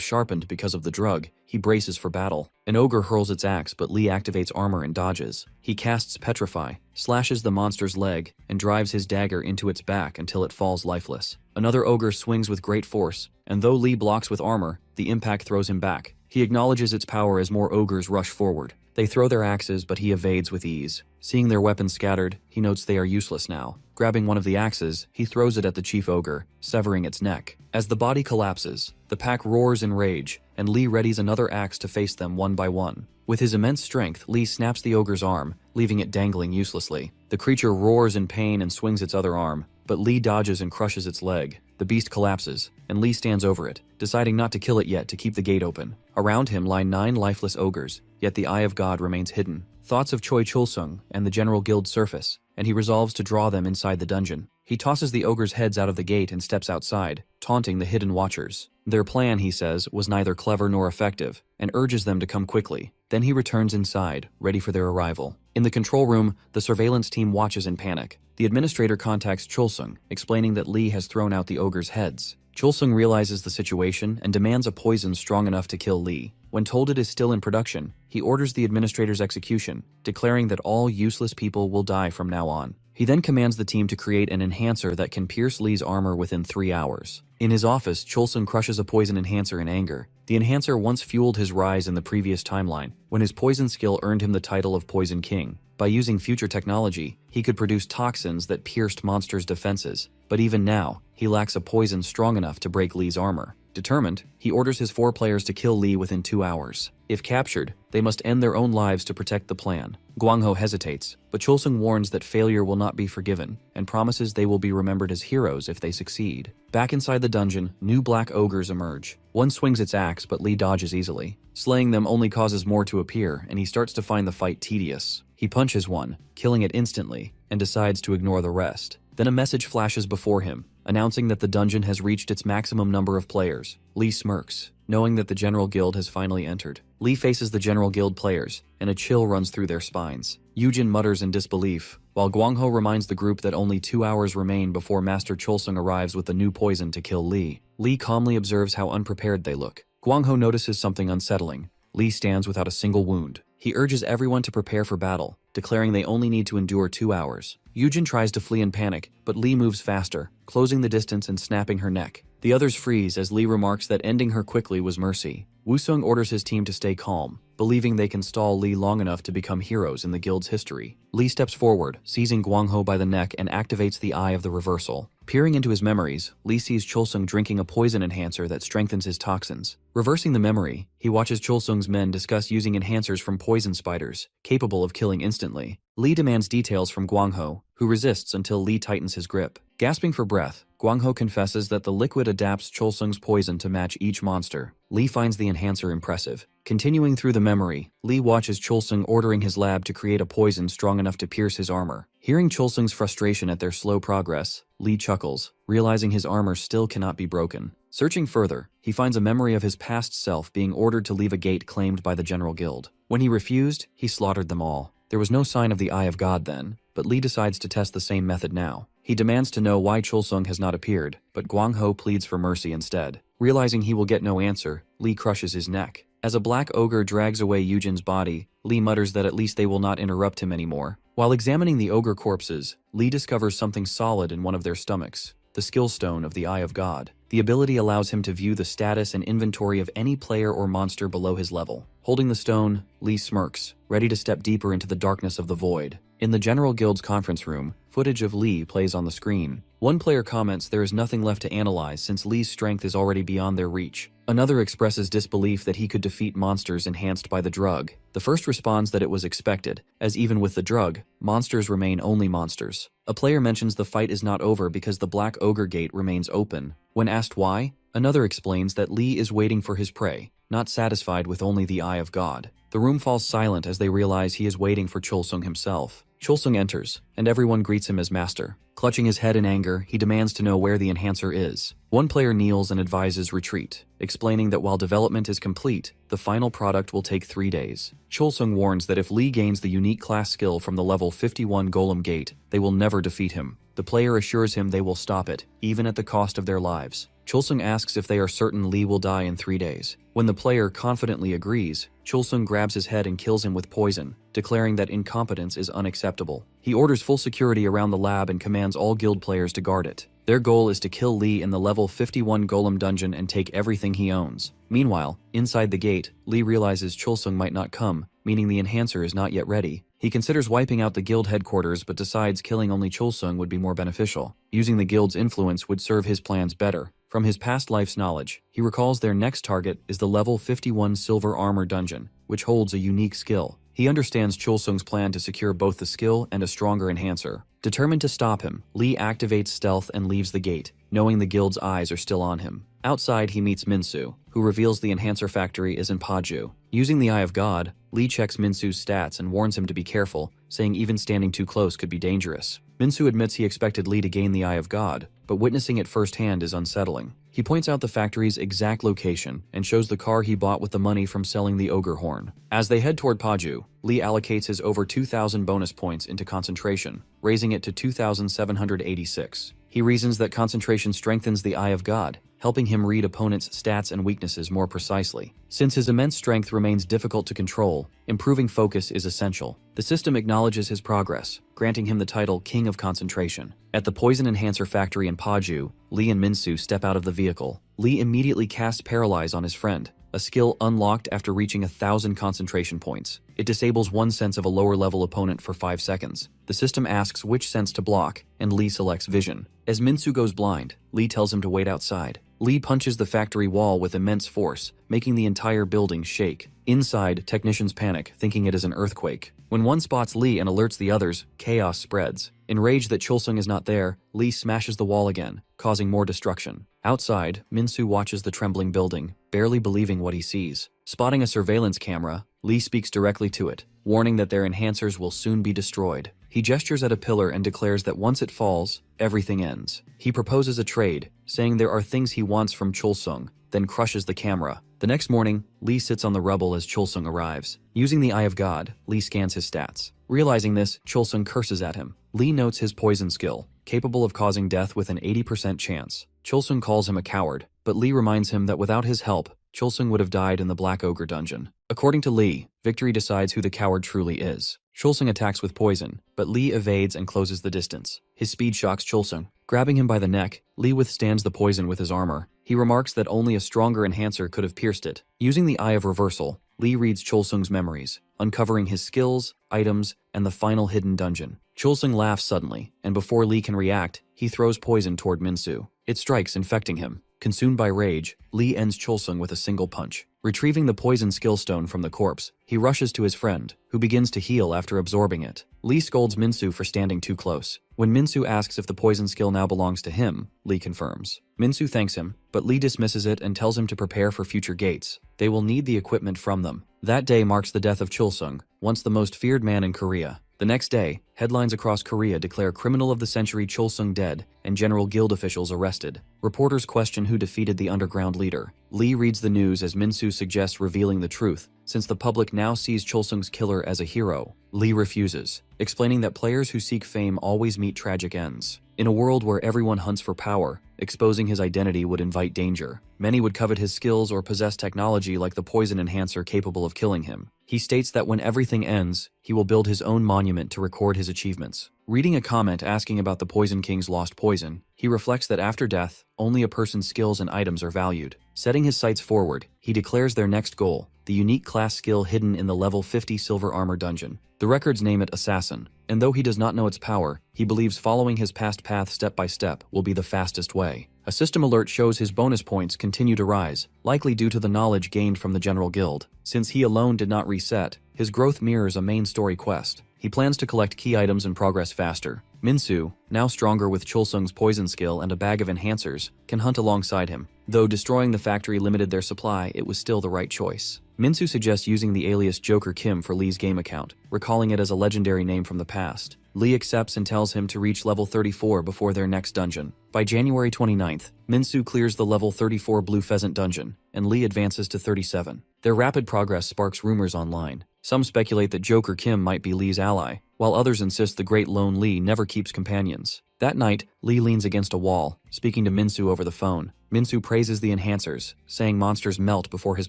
sharpened because of the drug, he braces for battle. An ogre hurls its axe, but Lee activates armor and dodges. He casts Petrify, slashes the monster's leg, and drives his dagger into its back until it falls lifeless. Another ogre swings with great force, and though Lee blocks with armor, the impact throws him back. He acknowledges its power as more ogres rush forward. They throw their axes, but he evades with ease. Seeing their weapons scattered, he notes they are useless now. Grabbing one of the axes, he throws it at the chief ogre, severing its neck. As the body collapses, the pack roars in rage, and Lee readies another axe to face them one by one. With his immense strength, Lee snaps the ogre's arm, leaving it dangling uselessly. The creature roars in pain and swings its other arm, but Lee dodges and crushes its leg. The beast collapses, and Lee stands over it, deciding not to kill it yet to keep the gate open. Around him lie 9 lifeless ogres, yet the Eye of God remains hidden. Thoughts of Choi Chul-sung and the general guild surface, and he resolves to draw them inside the dungeon. He tosses the ogres' heads out of the gate and steps outside, taunting the hidden watchers. Their plan, he says, was neither clever nor effective, and urges them to come quickly. Then he returns inside, ready for their arrival. In the control room, the surveillance team watches in panic. The administrator contacts Chul-sung, explaining that Lee has thrown out the ogres' heads. Chul-sung realizes the situation and demands a poison strong enough to kill Lee. When told it is still in production, he orders the administrator's execution, declaring that all useless people will die from now on. He then commands the team to create an enhancer that can pierce Lee's armor within 3 hours. In his office, Chul-sung crushes a poison enhancer in anger. The enhancer once fueled his rise in the previous timeline, when his poison skill earned him the title of Poison King. By using future technology, he could produce toxins that pierced monsters' defenses, but even now, he lacks a poison strong enough to break Lee's armor. Determined, he orders his 4 players to kill Lee within 2 hours. If captured, they must end their own lives to protect the plan. Gwang-ho hesitates, but Chul-sung warns that failure will not be forgiven, and promises they will be remembered as heroes if they succeed. Back inside the dungeon, new black ogres emerge. One swings its axe, but Lee dodges easily. Slaying them only causes more to appear, and he starts to find the fight tedious. He punches one, killing it instantly, and decides to ignore the rest. Then a message flashes before him, announcing that the dungeon has reached its maximum number of players. Lee smirks, knowing that the General Guild has finally entered. Lee faces the General Guild players, and a chill runs through their spines. Yujin mutters in disbelief, while Gwang-ho reminds the group that only 2 hours remain before Master Chul-sung arrives with the new poison to kill Lee. Lee calmly observes how unprepared they look. Gwang-ho notices something unsettling. Lee stands without a single wound. He urges everyone to prepare for battle, declaring they only need to endure 2 hours. Yujin tries to flee in panic, but Lee moves faster, closing the distance and snapping her neck. The others freeze as Lee remarks that ending her quickly was mercy. Woo-sung orders his team to stay calm, believing they can stall Lee long enough to become heroes in the guild's history. Lee steps forward, seizing Gwang-ho by the neck and activates the Eye of the Reversal. Peering into his memories, Lee sees Chul-sung drinking a poison enhancer that strengthens his toxins. Reversing the memory, he watches Chul-sung's men discuss using enhancers from poison spiders, capable of killing instantly. Lee demands details from Gwang-ho, who resists until Lee tightens his grip. Gasping for breath, Gwang-ho confesses that the liquid adapts Chul-sung's poison to match each monster. Lee finds the enhancer impressive. Continuing through the memory, Lee watches Chul-sung ordering his lab to create a poison strong enough to pierce his armor. Hearing Chul-sung's frustration at their slow progress, Lee chuckles, realizing his armor still cannot be broken. Searching further, he finds a memory of his past self being ordered to leave a gate claimed by the General Guild. When he refused, he slaughtered them all. There was no sign of the Eye of God then, but Lee decides to test the same method now. He demands to know why Chul-sung has not appeared, but Gwang-ho pleads for mercy instead. Realizing he will get no answer, Lee crushes his neck. As a black ogre drags away Yujin's body, Lee mutters that at least they will not interrupt him anymore. While examining the ogre corpses, Lee discovers something solid in one of their stomachs, the skill stone of the Eye of God. The ability allows him to view the status and inventory of any player or monster below his level. Holding the stone, Lee smirks, ready to step deeper into the darkness of the void. In the General Guild's conference room, footage of Lee plays on the screen. One player comments there is nothing left to analyze since Lee's strength is already beyond their reach. Another expresses disbelief that he could defeat monsters enhanced by the drug. The first responds that it was expected, as even with the drug, monsters remain only monsters. A player mentions the fight is not over because the Black Ogre Gate remains open. When asked why, another explains that Lee is waiting for his prey, not satisfied with only the Eye of God. The room falls silent as they realize he is waiting for Cholsung himself. Cholsung enters, and everyone greets him as master. Clutching his head in anger, he demands to know where the enhancer is. One player kneels and advises retreat, explaining that while development is complete, the final product will take 3 days. Cholsung warns that if Lee gains the unique class skill from the level 51 Golem Gate, they will never defeat him. The player assures him they will stop it, even at the cost of their lives. Cholsung asks if they are certain Lee will die in 3 days. When the player confidently agrees, Cholsung grabs his head and kills him with poison, declaring that incompetence is unacceptable. He orders full security around the lab and commands all guild players to guard it. Their goal is to kill Lee in the level 51 Golem dungeon and take everything he owns. Meanwhile, inside the gate, Lee realizes Cholsung might not come, meaning the enhancer is not yet ready. He considers wiping out the guild headquarters but decides killing only Cholsung would be more beneficial. Using the guild's influence would serve his plans better. From his past life's knowledge, he recalls their next target is the level 51 Silver Armor dungeon, which holds a unique skill. He understands Cholsung's plan to secure both the skill and a stronger enhancer. Determined to stop him, Lee activates stealth and leaves the gate, knowing the guild's eyes are still on him. Outside, he meets Minsu, who reveals the enhancer factory is in Paju. Using the Eye of God, Lee checks Minsu's stats and warns him to be careful, saying even standing too close could be dangerous. Minsu admits he expected Lee to gain the Eye of God, but witnessing it firsthand is unsettling. He points out the factory's exact location and shows the car he bought with the money from selling the ogre horn. As they head toward Paju, Lee allocates his over 2,000 bonus points into concentration, raising it to 2,786. He reasons that concentration strengthens the Eye of God, helping him read opponents' stats and weaknesses more precisely. Since his immense strength remains difficult to control, improving focus is essential. The system acknowledges his progress, granting him the title King of Concentration. At the Poison Enhancer factory in Paju, Lee and Minsu step out of the vehicle. Lee immediately casts Paralyze on his friend, a skill unlocked after reaching 1,000 concentration points. It disables one sense of a lower-level opponent for 5 seconds. The system asks which sense to block, and Lee selects Vision. As Minsu goes blind, Lee tells him to wait outside. Lee punches the factory wall with immense force, making the entire building shake. Inside, technicians panic, thinking it is an earthquake. When one spots Lee and alerts the others, chaos spreads. Enraged that Cholsung is not there, Lee smashes the wall again, causing more destruction. Outside, Minsu watches the trembling building, barely believing what he sees. Spotting a surveillance camera, Lee speaks directly to it, warning that their enhancers will soon be destroyed. He gestures at a pillar and declares that once it falls, everything ends. He proposes a trade, saying there are things he wants from Cholsung, then crushes the camera. The next morning, Lee sits on the rubble as Cholsung arrives. Using the Eye of God, Lee scans his stats. Realizing this, Cholsung curses at him. Lee notes his poison skill, capable of causing death with an 80% chance. Cholsung calls him a coward, but Lee reminds him that without his help, Cholsung would have died in the Black Ogre dungeon. According to Lee, victory decides who the coward truly is. Cholsung attacks with poison, but Lee evades and closes the distance. His speed shocks Cholsung. Grabbing him by the neck, Lee withstands the poison with his armor. He remarks that only a stronger enhancer could have pierced it. Using the Eye of Reversal, Lee reads Cholsung's memories, uncovering his skills, items, and the final hidden dungeon. Cholsung laughs suddenly, and before Lee can react, he throws poison toward Minsu. It strikes, infecting him. Consumed by rage, Lee ends Cholsung with a single punch. Retrieving the poison skill stone from the corpse, he rushes to his friend, who begins to heal after absorbing it. Lee scolds Minsu for standing too close. When Minsu asks if the poison skill now belongs to him, Lee confirms. Minsu thanks him, but Lee dismisses it and tells him to prepare for future gates. They will need the equipment from them. That day marks the death of Cholsung, once the most feared man in Korea. The next day, headlines across Korea declare Criminal of the Century Cholsung dead and General Guild officials arrested. Reporters question who defeated the underground leader. Lee reads the news as Minsu suggests revealing the truth, since the public now sees Cholsung's killer as a hero. Lee refuses, explaining that players who seek fame always meet tragic ends. In a world where everyone hunts for power, exposing his identity would invite danger. Many would covet his skills or possess technology like the poison enhancer capable of killing him. He states that when everything ends, he will build his own monument to record his achievements. Reading a comment asking about the Poison King's lost poison, he reflects that after death, only a person's skills and items are valued. Setting his sights forward, he declares their next goal, the unique class skill hidden in the level 50 silver armor dungeon. The records name it Assassin, and though he does not know its power, he believes following his past path step by step will be the fastest way. A system alert shows his bonus points continue to rise, likely due to the knowledge gained from the General Guild. Since he alone did not reset, his growth mirrors a main story quest. He plans to collect key items and progress faster. Minsu, now stronger with Chulsung's poison skill and a bag of enhancers, can hunt alongside him. Though destroying the factory limited their supply, it was still the right choice. Minsu suggests using the alias Joker Kim for Lee's game account, recalling it as a legendary name from the past. Lee accepts and tells him to reach level 34 before their next dungeon. By January 29th, Minsu clears the level 34 Blue Pheasant dungeon, and Lee advances to 37. Their rapid progress sparks rumors online. Some speculate that Joker Kim might be Lee's ally, while others insist the great lone Lee never keeps companions. That night, Lee leans against a wall, speaking to Minsu over the phone. Minsu praises the enhancers, saying monsters melt before his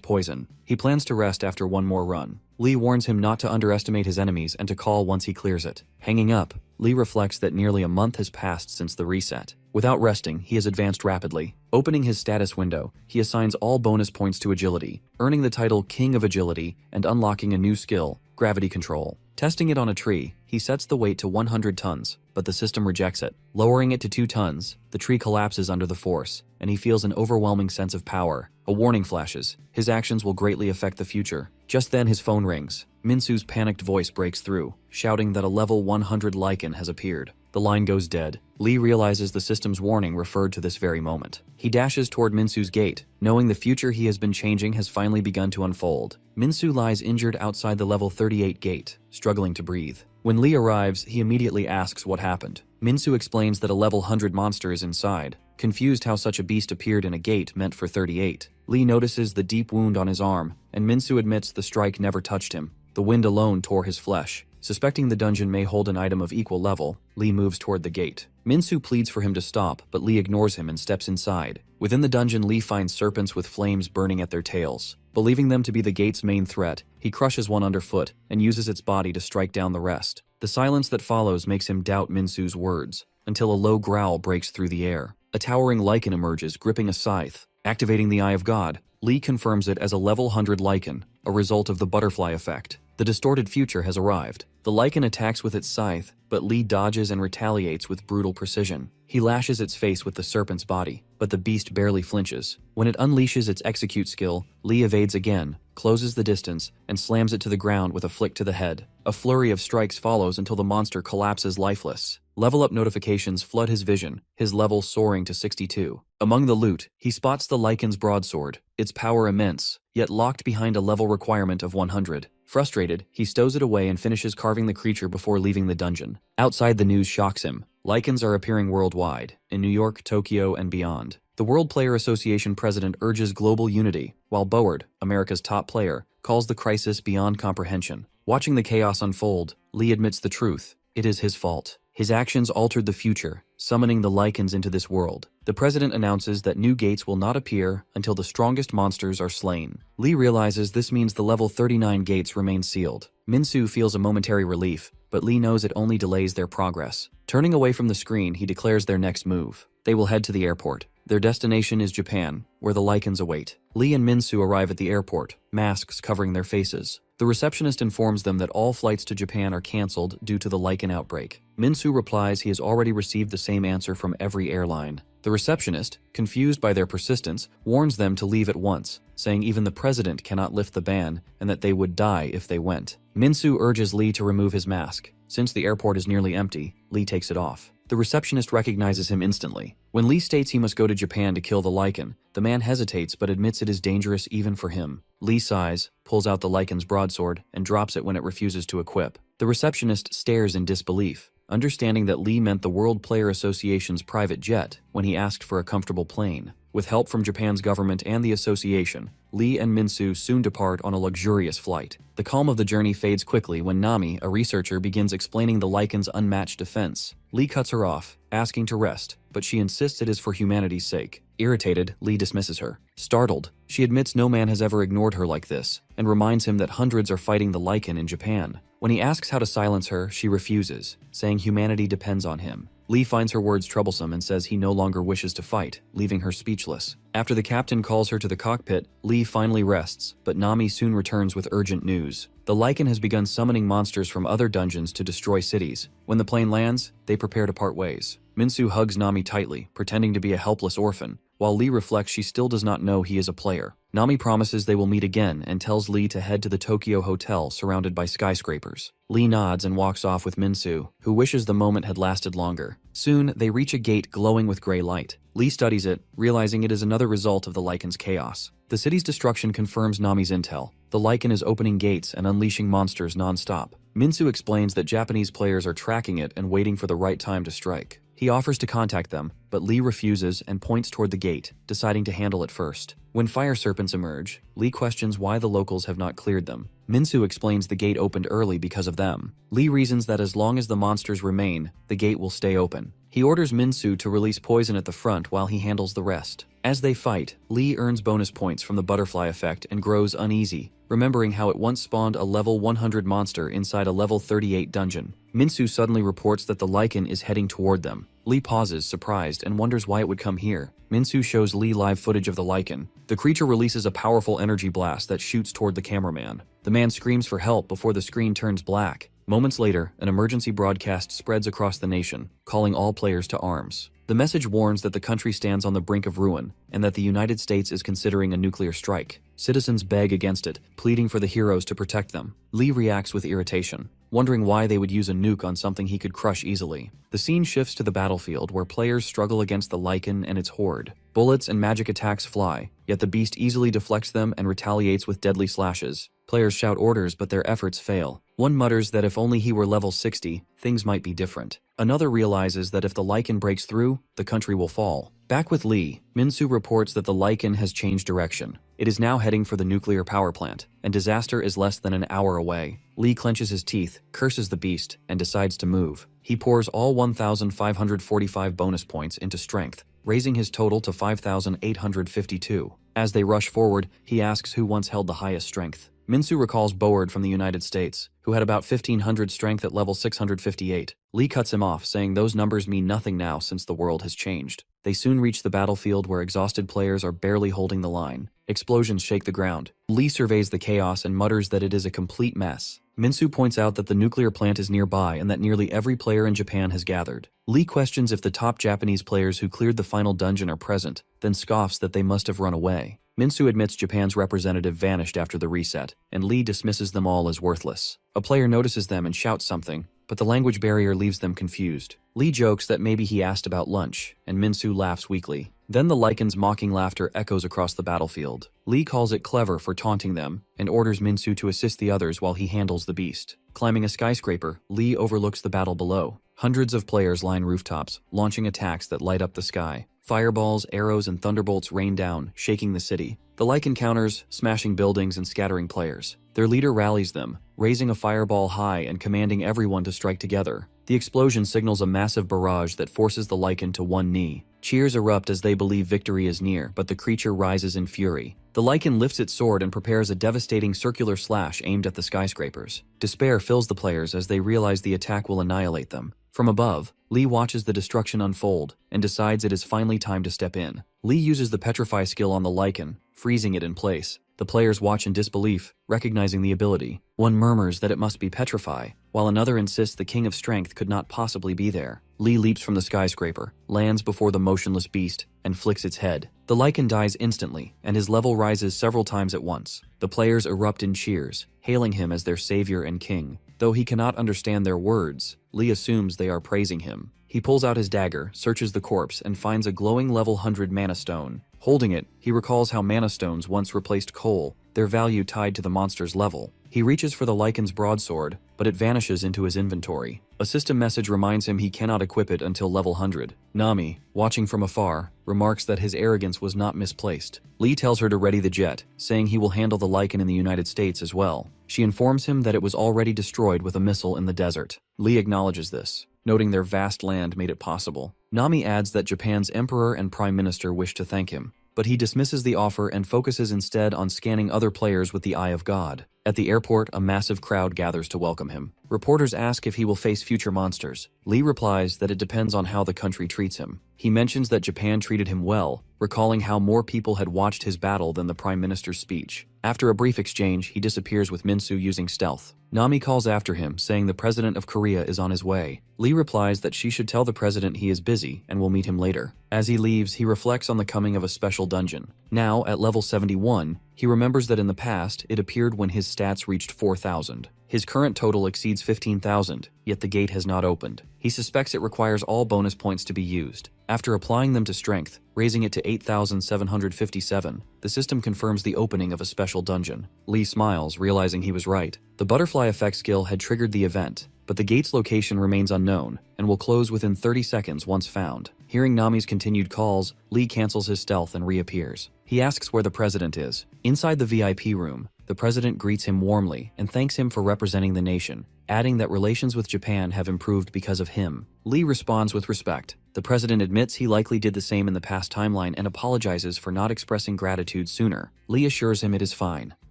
poison. He plans to rest after one more run. Lee warns him not to underestimate his enemies and to call once he clears it. Hanging up, Lee reflects that nearly a month has passed since the reset. Without resting, he has advanced rapidly. Opening his status window, he assigns all bonus points to agility, earning the title King of Agility and unlocking a new skill, Gravity Control. Testing it on a tree, he sets the weight to 100 tons, but the system rejects it. Lowering it to 2 tons, the tree collapses under the force, and he feels an overwhelming sense of power. A warning flashes. His actions will greatly affect the future. Just then his phone rings. Minsu's panicked voice breaks through, shouting that a level 100 lichen has appeared. The line goes dead. Lee realizes the system's warning referred to this very moment. He dashes toward Minsu's gate, knowing the future he has been changing has finally begun to unfold. Minsu lies injured outside the level 38 gate, struggling to breathe. When Lee arrives, he immediately asks what happened. Minsu explains that a level 100 monster is inside, confused how such a beast appeared in a gate meant for 38. Lee notices the deep wound on his arm, and Minsu admits the strike never touched him. The wind alone tore his flesh. Suspecting the dungeon may hold an item of equal level, Lee moves toward the gate. Minsu pleads for him to stop, but Lee ignores him and steps inside. Within the dungeon, Lee finds serpents with flames burning at their tails. Believing them to be the gate's main threat, he crushes one underfoot and uses its body to strike down the rest. The silence that follows makes him doubt Minsu's words, until a low growl breaks through the air. A towering lichen emerges, gripping a scythe. Activating the Eye of God, Lee confirms it as a level 100 lichen, a result of the butterfly effect. The distorted future has arrived. The lichen attacks with its scythe, but Lee dodges and retaliates with brutal precision. He lashes its face with the serpent's body, but the beast barely flinches. When it unleashes its execute skill, Lee evades again, closes the distance, and slams it to the ground with a flick to the head. A flurry of strikes follows until the monster collapses lifeless. Level up notifications flood his vision, his level soaring to 62. Among the loot, he spots the lichen's broadsword, its power immense, yet locked behind a level requirement of 100. Frustrated, he stows it away and finishes carving the creature before leaving the dungeon. Outside, the news shocks him. Lichens are appearing worldwide, in New York, Tokyo, and beyond. The World Player Association president urges global unity, while Board, America's top player, calls the crisis beyond comprehension. Watching the chaos unfold, Lee admits the truth. It is his fault. His actions altered the future, summoning the lichens into this world. The president announces that new gates will not appear until the strongest monsters are slain. Lee realizes this means the level 39 gates remain sealed. Minsu feels a momentary relief, but Lee knows it only delays their progress. Turning away from the screen, he declares their next move. They will head to the airport. Their destination is Japan, where the lichens await. Lee and Minsu arrive at the airport, masks covering their faces. The receptionist informs them that all flights to Japan are cancelled due to the lichen outbreak. Minsu replies he has already received the same answer from every airline. The receptionist, confused by their persistence, warns them to leave at once, saying even the president cannot lift the ban and that they would die if they went. Minsu urges Lee to remove his mask. Since the airport is nearly empty, Lee takes it off. The receptionist recognizes him instantly. When Lee states he must go to Japan to kill the lichen, the man hesitates but admits it is dangerous even for him. Lee sighs, pulls out the lichen's broadsword, and drops it when it refuses to equip. The receptionist stares in disbelief, understanding that Lee meant the World Player Association's private jet when he asked for a comfortable plane. With help from Japan's government and the association, Lee and Minsu soon depart on a luxurious flight. The calm of the journey fades quickly when Nami, a researcher, begins explaining the lichen's unmatched defense. Lee cuts her off, asking to rest, but she insists it is for humanity's sake. Irritated, Lee dismisses her. Startled, she admits no man has ever ignored her like this, and reminds him that hundreds are fighting the lichen in Japan. When he asks how to silence her, she refuses, saying humanity depends on him. Lee finds her words troublesome and says he no longer wishes to fight, leaving her speechless. After the captain calls her to the cockpit, Lee finally rests, but Nami soon returns with urgent news. The lichen has begun summoning monsters from other dungeons to destroy cities. When the plane lands, they prepare to part ways. Minsu hugs Nami tightly, pretending to be a helpless orphan, while Lee reflects she still does not know he is a player. Nami promises they will meet again and tells Lee to head to the Tokyo hotel surrounded by skyscrapers. Lee nods and walks off with Minsu, who wishes the moment had lasted longer. Soon, they reach a gate glowing with gray light. Lee studies it, realizing it is another result of the lichen's chaos. The city's destruction confirms Nami's intel. The lichen is opening gates and unleashing monsters non-stop. Minsu explains that Japanese players are tracking it and waiting for the right time to strike. He offers to contact them, but Lee refuses and points toward the gate, deciding to handle it first. When fire serpents emerge, Lee questions why the locals have not cleared them. Minsu explains the gate opened early because of them. Lee reasons that as long as the monsters remain, the gate will stay open. He orders Minsu to release poison at the front while he handles the rest. As they fight, Lee earns bonus points from the butterfly effect and grows uneasy, remembering how it once spawned a level 100 monster inside a level 38 dungeon. Minsu suddenly reports that the lichen is heading toward them. Lee pauses, surprised, and wonders why it would come here. Minsu shows Lee live footage of the lichen. The creature releases a powerful energy blast that shoots toward the cameraman. The man screams for help before the screen turns black. Moments later, an emergency broadcast spreads across the nation, calling all players to arms. The message warns that the country stands on the brink of ruin, and that the United States is considering a nuclear strike. Citizens beg against it, pleading for the heroes to protect them. Lee reacts with irritation, wondering why they would use a nuke on something he could crush easily. The scene shifts to the battlefield where players struggle against the lichen and its horde. Bullets and magic attacks fly, yet the beast easily deflects them and retaliates with deadly slashes. Players shout orders, but their efforts fail. One mutters that if only he were level 60, things might be different. Another realizes that if the lichen breaks through, the country will fall. Back with Lee, Minsu reports that the lichen has changed direction. It is now heading for the nuclear power plant, and disaster is less than an hour away. Lee clenches his teeth, curses the beast, and decides to move. He pours all 1,545 bonus points into strength, raising his total to 5,852. As they rush forward, he asks who once held the highest strength. Minsu recalls Board from the United States, who had about 1,500 strength at level 658. Lee cuts him off, saying those numbers mean nothing now since the world has changed. They soon reach the battlefield where exhausted players are barely holding the line. Explosions shake the ground. Lee surveys the chaos and mutters that it is a complete mess. Minsu points out that the nuclear plant is nearby and that nearly every player in Japan has gathered. Lee questions if the top Japanese players who cleared the final dungeon are present, then scoffs that they must have run away. Minsu admits Japan's representative vanished after the reset, and Lee dismisses them all as worthless. A player notices them and shouts something, but the language barrier leaves them confused. Lee jokes that maybe he asked about lunch, and Minsu laughs weakly. Then the lichen's mocking laughter echoes across the battlefield. Lee calls it clever for taunting them, and orders Minsu to assist the others while he handles the beast. Climbing a skyscraper, Lee overlooks the battle below. Hundreds of players line rooftops, launching attacks that light up the sky. Fireballs, arrows, and thunderbolts rain down, shaking the city. The lichen counters, smashing buildings and scattering players. Their leader rallies them, raising a fireball high and commanding everyone to strike together. The explosion signals a massive barrage that forces the lichen to one knee. Cheers erupt as they believe victory is near, but the creature rises in fury. The lichen lifts its sword and prepares a devastating circular slash aimed at the skyscrapers. Despair fills the players as they realize the attack will annihilate them. From above, Lee watches the destruction unfold and decides it is finally time to step in. Lee uses the petrify skill on the lichen, freezing it in place. The players watch in disbelief, recognizing the ability. One murmurs that it must be petrify, while another insists the King of Strength could not possibly be there. Lee leaps from the skyscraper, lands before the motionless beast, and flicks its head. The lichen dies instantly, and his level rises several times at once. The players erupt in cheers, hailing him as their savior and king. Though he cannot understand their words, Lee assumes they are praising him. He pulls out his dagger, searches the corpse, and finds a glowing level 100 mana stone. Holding it, he recalls how mana stones once replaced coal, their value tied to the monster's level. He reaches for the lichen's broadsword, but it vanishes into his inventory. A system message reminds him he cannot equip it until level 100. Nami, watching from afar, remarks that his arrogance was not misplaced. Lee tells her to ready the jet, saying he will handle the Lycan in the United States as well. She informs him that it was already destroyed with a missile in the desert. Lee acknowledges this, noting their vast land made it possible. Nami adds that Japan's emperor and prime minister wish to thank him, but he dismisses the offer and focuses instead on scanning other players with the eye of God. At the airport, a massive crowd gathers to welcome him. Reporters ask if he will face future monsters. Lee replies that it depends on how the country treats him. He mentions that Japan treated him well, recalling how more people had watched his battle than the prime minister's speech. After a brief exchange, he disappears with Minsu using stealth. Nami calls after him, saying the president of Korea is on his way. Lee replies that she should tell the president he is busy and will meet him later. As he leaves, he reflects on the coming of a special dungeon. Now, at level 71, he remembers that in the past, it appeared when his stats reached 4,000. His current total exceeds 15,000, yet the gate has not opened. He suspects it requires all bonus points to be used. After applying them to strength, raising it to 8,757, the system confirms the opening of a special dungeon. Lee smiles, realizing he was right. The butterfly effect skill had triggered the event, but the gate's location remains unknown and will close within 30 seconds once found. Hearing Nami's continued calls, Lee cancels his stealth and reappears. He asks where the president is. Inside the VIP room, the president greets him warmly and thanks him for representing the nation, adding that relations with Japan have improved because of him. Lee responds with respect. The president admits he likely did the same in the past timeline and apologizes for not expressing gratitude sooner. Lee assures him it is fine.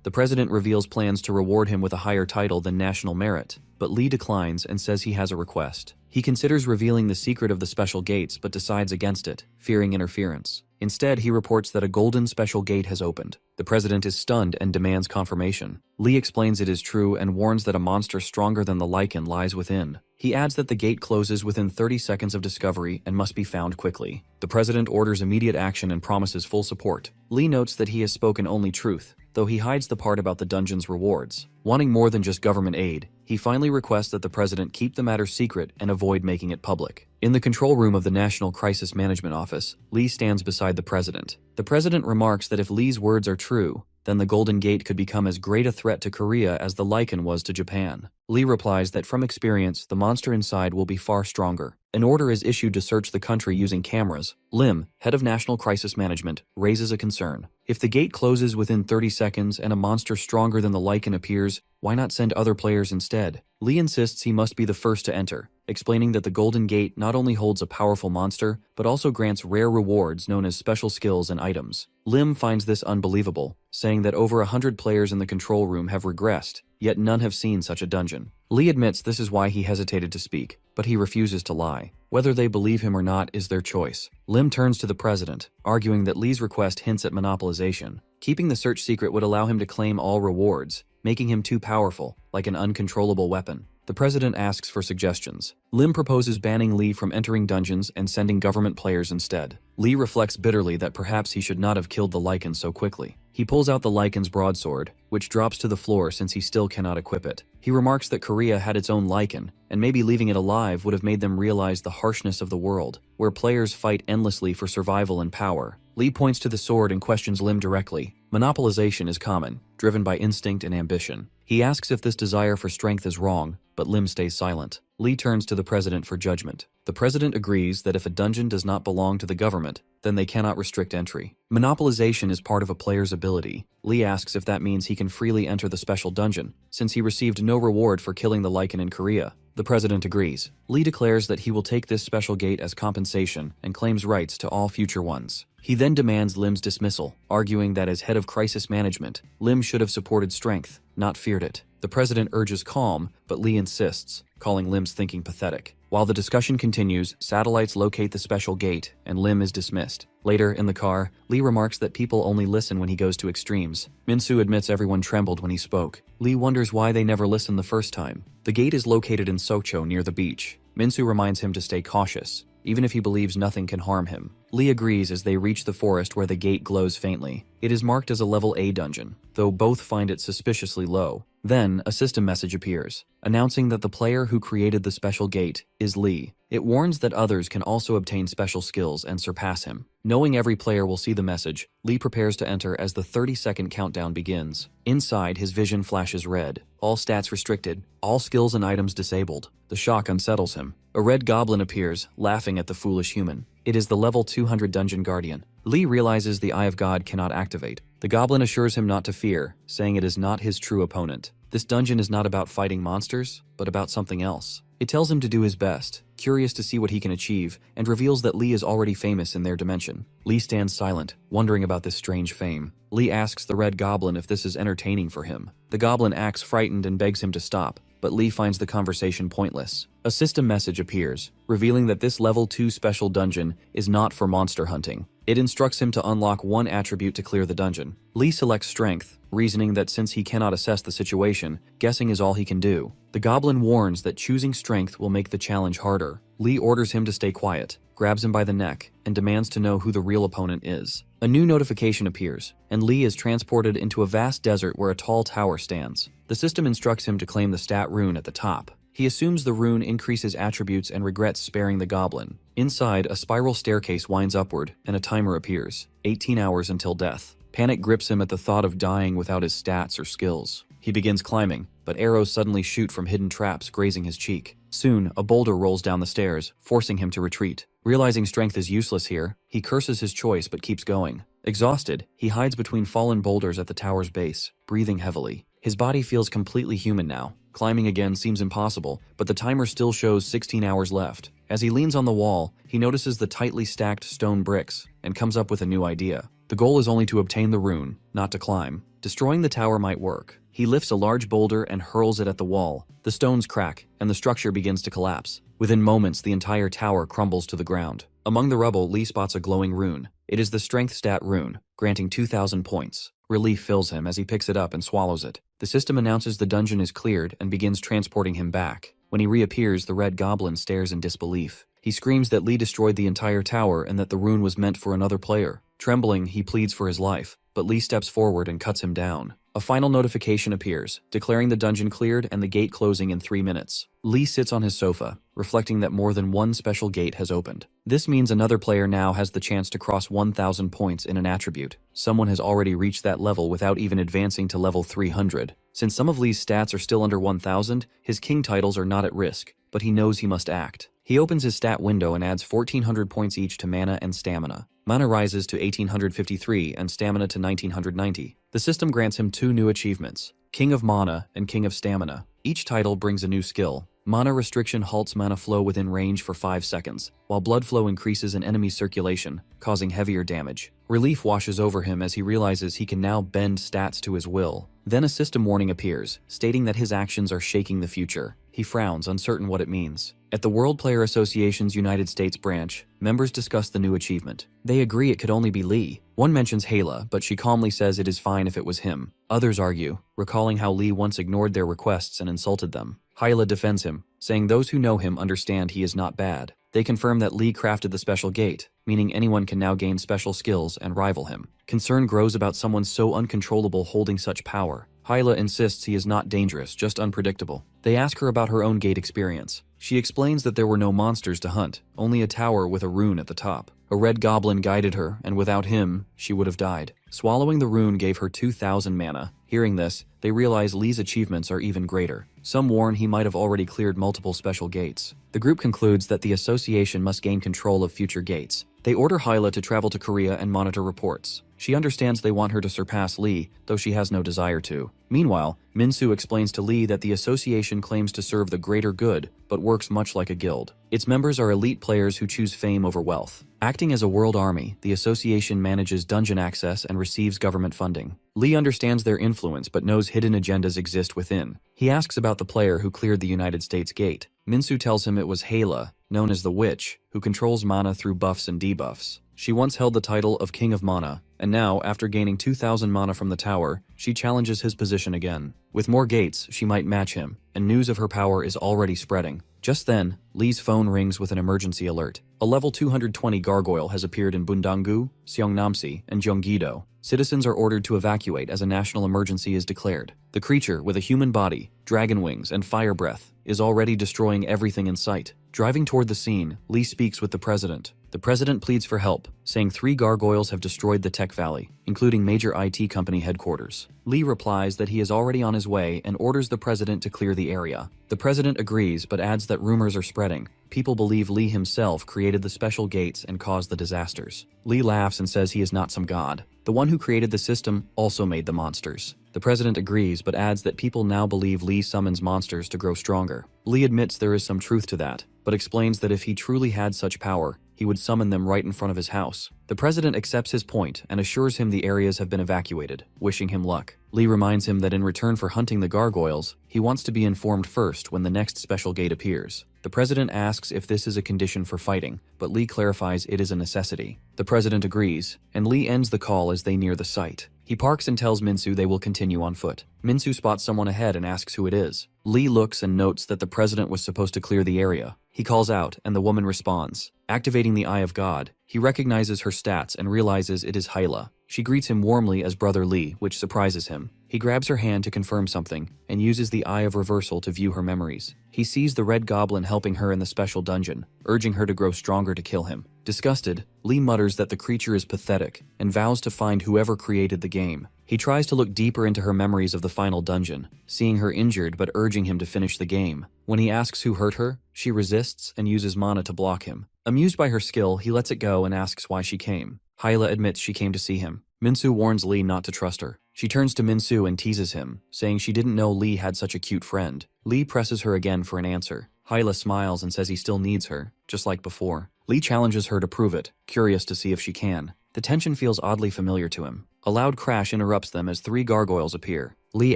The president reveals plans to reward him with a higher title than national merit, but Lee declines and says he has a request. He considers revealing the secret of the special gates but decides against it, fearing interference. Instead, he reports that a golden special gate has opened. The president is stunned and demands confirmation. Lee explains it is true and warns that a monster stronger than the Lycan lies within. He adds that the gate closes within 30 seconds of discovery and must be found quickly. The president orders immediate action and promises full support. Lee notes that he has spoken only truth, though he hides the part about the dungeon's rewards. Wanting more than just government aid, he finally requests that the president keep the matter secret and avoid making it public. In the control room of the National Crisis Management Office, Lee stands beside the president. The president remarks that if Lee's words are true, then the Golden Gate could become as great a threat to Korea as the Lycan was to Japan. Lee replies that from experience, the monster inside will be far stronger. An order is issued to search the country using cameras. Lim, head of National Crisis Management, raises a concern. If the gate closes within 30 seconds and a monster stronger than the Lycan appears, why not send other players instead? Lee insists he must be the first to enter, explaining that the Golden Gate not only holds a powerful monster, but also grants rare rewards known as special skills and items. Lim finds this unbelievable, saying that over 100 players in the control room have regressed, yet none have seen such a dungeon. Lee admits this is why he hesitated to speak, but he refuses to lie. Whether they believe him or not is their choice. Lim turns to the president, arguing that Lee's request hints at monopolization. Keeping the search secret would allow him to claim all rewards, making him too powerful, like an uncontrollable weapon. The president asks for suggestions. Lim proposes banning Lee from entering dungeons and sending government players instead. Lee reflects bitterly that perhaps he should not have killed the Lycan so quickly. He pulls out the Lycan's broadsword, which drops to the floor since he still cannot equip it. He remarks that Korea had its own Lycan, and maybe leaving it alive would have made them realize the harshness of the world, where players fight endlessly for survival and power. Lee points to the sword and questions Lim directly. Monopolization is common, driven by instinct and ambition. He asks if this desire for strength is wrong, but Lim stays silent. Lee turns to the president for judgment. The president agrees that if a dungeon does not belong to the government, then they cannot restrict entry. Monopolization is part of a player's ability. Lee asks if that means he can freely enter the special dungeon, since he received no reward for killing the Lycan in Korea. The president agrees. Lee declares that he will take this special gate as compensation and claims rights to all future ones. He then demands Lim's dismissal, arguing that as head of crisis management, Lim should have supported strength, not feared it. The president urges calm, but Lee insists, calling Lim's thinking pathetic. While the discussion continues, satellites locate the special gate, and Lim is dismissed. Later, in the car, Lee remarks that people only listen when he goes to extremes. Minsu admits everyone trembled when he spoke. Lee wonders why they never listened the first time. The gate is located in Socho near the beach. Minsu reminds him to stay cautious, even if he believes nothing can harm him. Lee agrees as they reach the forest where the gate glows faintly. It is marked as a level A dungeon, though both find it suspiciously low. Then, a system message appears, announcing that the player who created the special gate is Lee. It warns that others can also obtain special skills and surpass him. Knowing every player will see the message, Lee prepares to enter as the 30-second countdown begins. Inside, his vision flashes red. all stats restricted, all skills and items disabled. The shock unsettles him. A red goblin appears, laughing at the foolish human. It is the level 200 dungeon guardian. Lee realizes the Eye of God cannot activate. The goblin assures him not to fear, saying it is not his true opponent. This dungeon is not about fighting monsters, but about something else. It tells him to do his best, curious to see what he can achieve, and reveals that Lee is already famous in their dimension. Lee stands silent, wondering about this strange fame. Lee asks the red goblin if this is entertaining for him. The goblin acts frightened and begs him to stop, but Lee finds the conversation pointless. A system message appears, revealing that this level 2 special dungeon is not for monster hunting. It instructs him to unlock one attribute to clear the dungeon. Lee selects Strength, reasoning that since he cannot assess the situation, guessing is all he can do. The goblin warns that choosing Strength will make the challenge harder. Lee orders him to stay quiet, grabs him by the neck, and demands to know who the real opponent is. A new notification appears, and Lee is transported into a vast desert where a tall tower stands. The system instructs him to claim the stat rune at the top. He assumes the rune increases attributes and regrets sparing the goblin. Inside, a spiral staircase winds upward, and a timer appears. 18 hours until death. Panic grips him at the thought of dying without his stats or skills. He begins climbing, but arrows suddenly shoot from hidden traps, grazing his cheek. Soon, a boulder rolls down the stairs, forcing him to retreat. Realizing strength is useless here, he curses his choice but keeps going. Exhausted, he hides between fallen boulders at the tower's base, breathing heavily. His body feels completely human now. Climbing again seems impossible, but the timer still shows 16 hours left. As he leans on the wall, he notices the tightly stacked stone bricks and comes up with a new idea. The goal is only to obtain the rune, not to climb. Destroying the tower might work. He lifts a large boulder and hurls it at the wall. The stones crack, and the structure begins to collapse. Within moments, the entire tower crumbles to the ground. Among the rubble, Lee spots a glowing rune. It is the Strength stat rune, granting 2,000 points. Relief fills him as he picks it up and swallows it. The system announces the dungeon is cleared and begins transporting him back. When he reappears, the red goblin stares in disbelief. He screams that Lee destroyed the entire tower and that the rune was meant for another player. Trembling, he pleads for his life, but Lee steps forward and cuts him down. A final notification appears, declaring the dungeon cleared and the gate closing in 3 minutes. Lee sits on his sofa, reflecting that more than one special gate has opened. This means another player now has the chance to cross 1,000 points in an attribute. Someone has already reached that level without even advancing to level 300. Since some of Lee's stats are still under 1,000, his king titles are not at risk, but he knows he must act. He opens his stat window and adds 1,400 points each to mana and stamina. Mana rises to 1,853 and stamina to 1,990. The system grants him 2 new achievements, King of Mana and King of Stamina. Each title brings a new skill. Mana restriction halts mana flow within range for 5 seconds, while blood flow increases in enemy circulation, causing heavier damage. Relief washes over him as he realizes he can now bend stats to his will. Then a system warning appears, stating that his actions are shaking the future. He frowns, uncertain what it means. At the World Player Association's United States branch, members discuss the new achievement. They agree it could only be Lee. One mentions Yahello, but she calmly says it is fine if it was him. Others argue, recalling how Lee once ignored their requests and insulted them. Yahello defends him, saying those who know him understand he is not bad. They confirm that Lee crafted the special gate, meaning anyone can now gain special skills and rival him. Concern grows about someone so uncontrollable holding such power. Yahello insists he is not dangerous, just unpredictable. They ask her about her own gate experience. She explains that there were no monsters to hunt, only a tower with a rune at the top. A red goblin guided her, and without him, she would have died. Swallowing the rune gave her 2,000 mana. Hearing this, they realize Lee's achievements are even greater. Some warn he might have already cleared multiple special gates. The group concludes that the association must gain control of future gates. They order Yahello to travel to Korea and monitor reports. She understands they want her to surpass Lee, though she has no desire to. Meanwhile, Minsu explains to Lee that the association claims to serve the greater good, but works much like a guild. Its members are elite players who choose fame over wealth. Acting as a world army, the association manages dungeon access and receives government funding. Lee understands their influence but knows hidden agendas exist within. He asks about the player who cleared the United States gate. Minsu tells him it was Yahello, known as the Witch, who controls mana through buffs and debuffs. She once held the title of King of Mana, and now, after gaining 2,000 mana from the tower, she challenges his position again. With more gates, she might match him, and news of her power is already spreading. Just then, Lee's phone rings with an emergency alert. A level 220 gargoyle has appeared in Bundangu, Seongnamsi, and Gyeonggi-do. Citizens are ordered to evacuate as a national emergency is declared. The creature, with a human body, dragon wings, and fire breath, is already destroying everything in sight. Driving toward the scene, Lee speaks with the president. The president pleads for help, saying 3 gargoyles have destroyed the Tech Valley, including major IT company headquarters. Lee replies that he is already on his way and orders the president to clear the area. The president agrees but adds that rumors are spreading. People believe Lee himself created the special gates and caused the disasters. Lee laughs and says he is not some god. The one who created the system also made the monsters. The president agrees but adds that people now believe Lee summons monsters to grow stronger. Lee admits there is some truth to that, but explains that if he truly had such power, he would summon them right in front of his house. The president accepts his point and assures him the areas have been evacuated, wishing him luck. Lee reminds him that in return for hunting the gargoyles, he wants to be informed first when the next special gate appears. The president asks if this is a condition for fighting, but Lee clarifies it is a necessity. The president agrees, and Lee ends the call as they near the site. He parks and tells Minsu they will continue on foot. Minsu spots someone ahead and asks who it is. Lee looks and notes that the president was supposed to clear the area. He calls out, and the woman responds. Activating the Eye of God, he recognizes her stats and realizes it is Hyla. She greets him warmly as Brother Lee, which surprises him. He grabs her hand to confirm something, and uses the Eye of Reversal to view her memories. He sees the Red Goblin helping her in the special dungeon, urging her to grow stronger to kill him. Disgusted, Lee mutters that the creature is pathetic, and vows to find whoever created the game. He tries to look deeper into her memories of the final dungeon, seeing her injured but urging him to finish the game. When he asks who hurt her, she resists and uses mana to block him. Amused by her skill, he lets it go and asks why she came. Hyla admits she came to see him. Minsu warns Lee not to trust her. She turns to Minsu and teases him, saying she didn't know Lee had such a cute friend. Lee presses her again for an answer. Hyla smiles and says he still needs her, just like before. Lee challenges her to prove it, curious to see if she can. The tension feels oddly familiar to him. A loud crash interrupts them as 3 gargoyles appear. Lee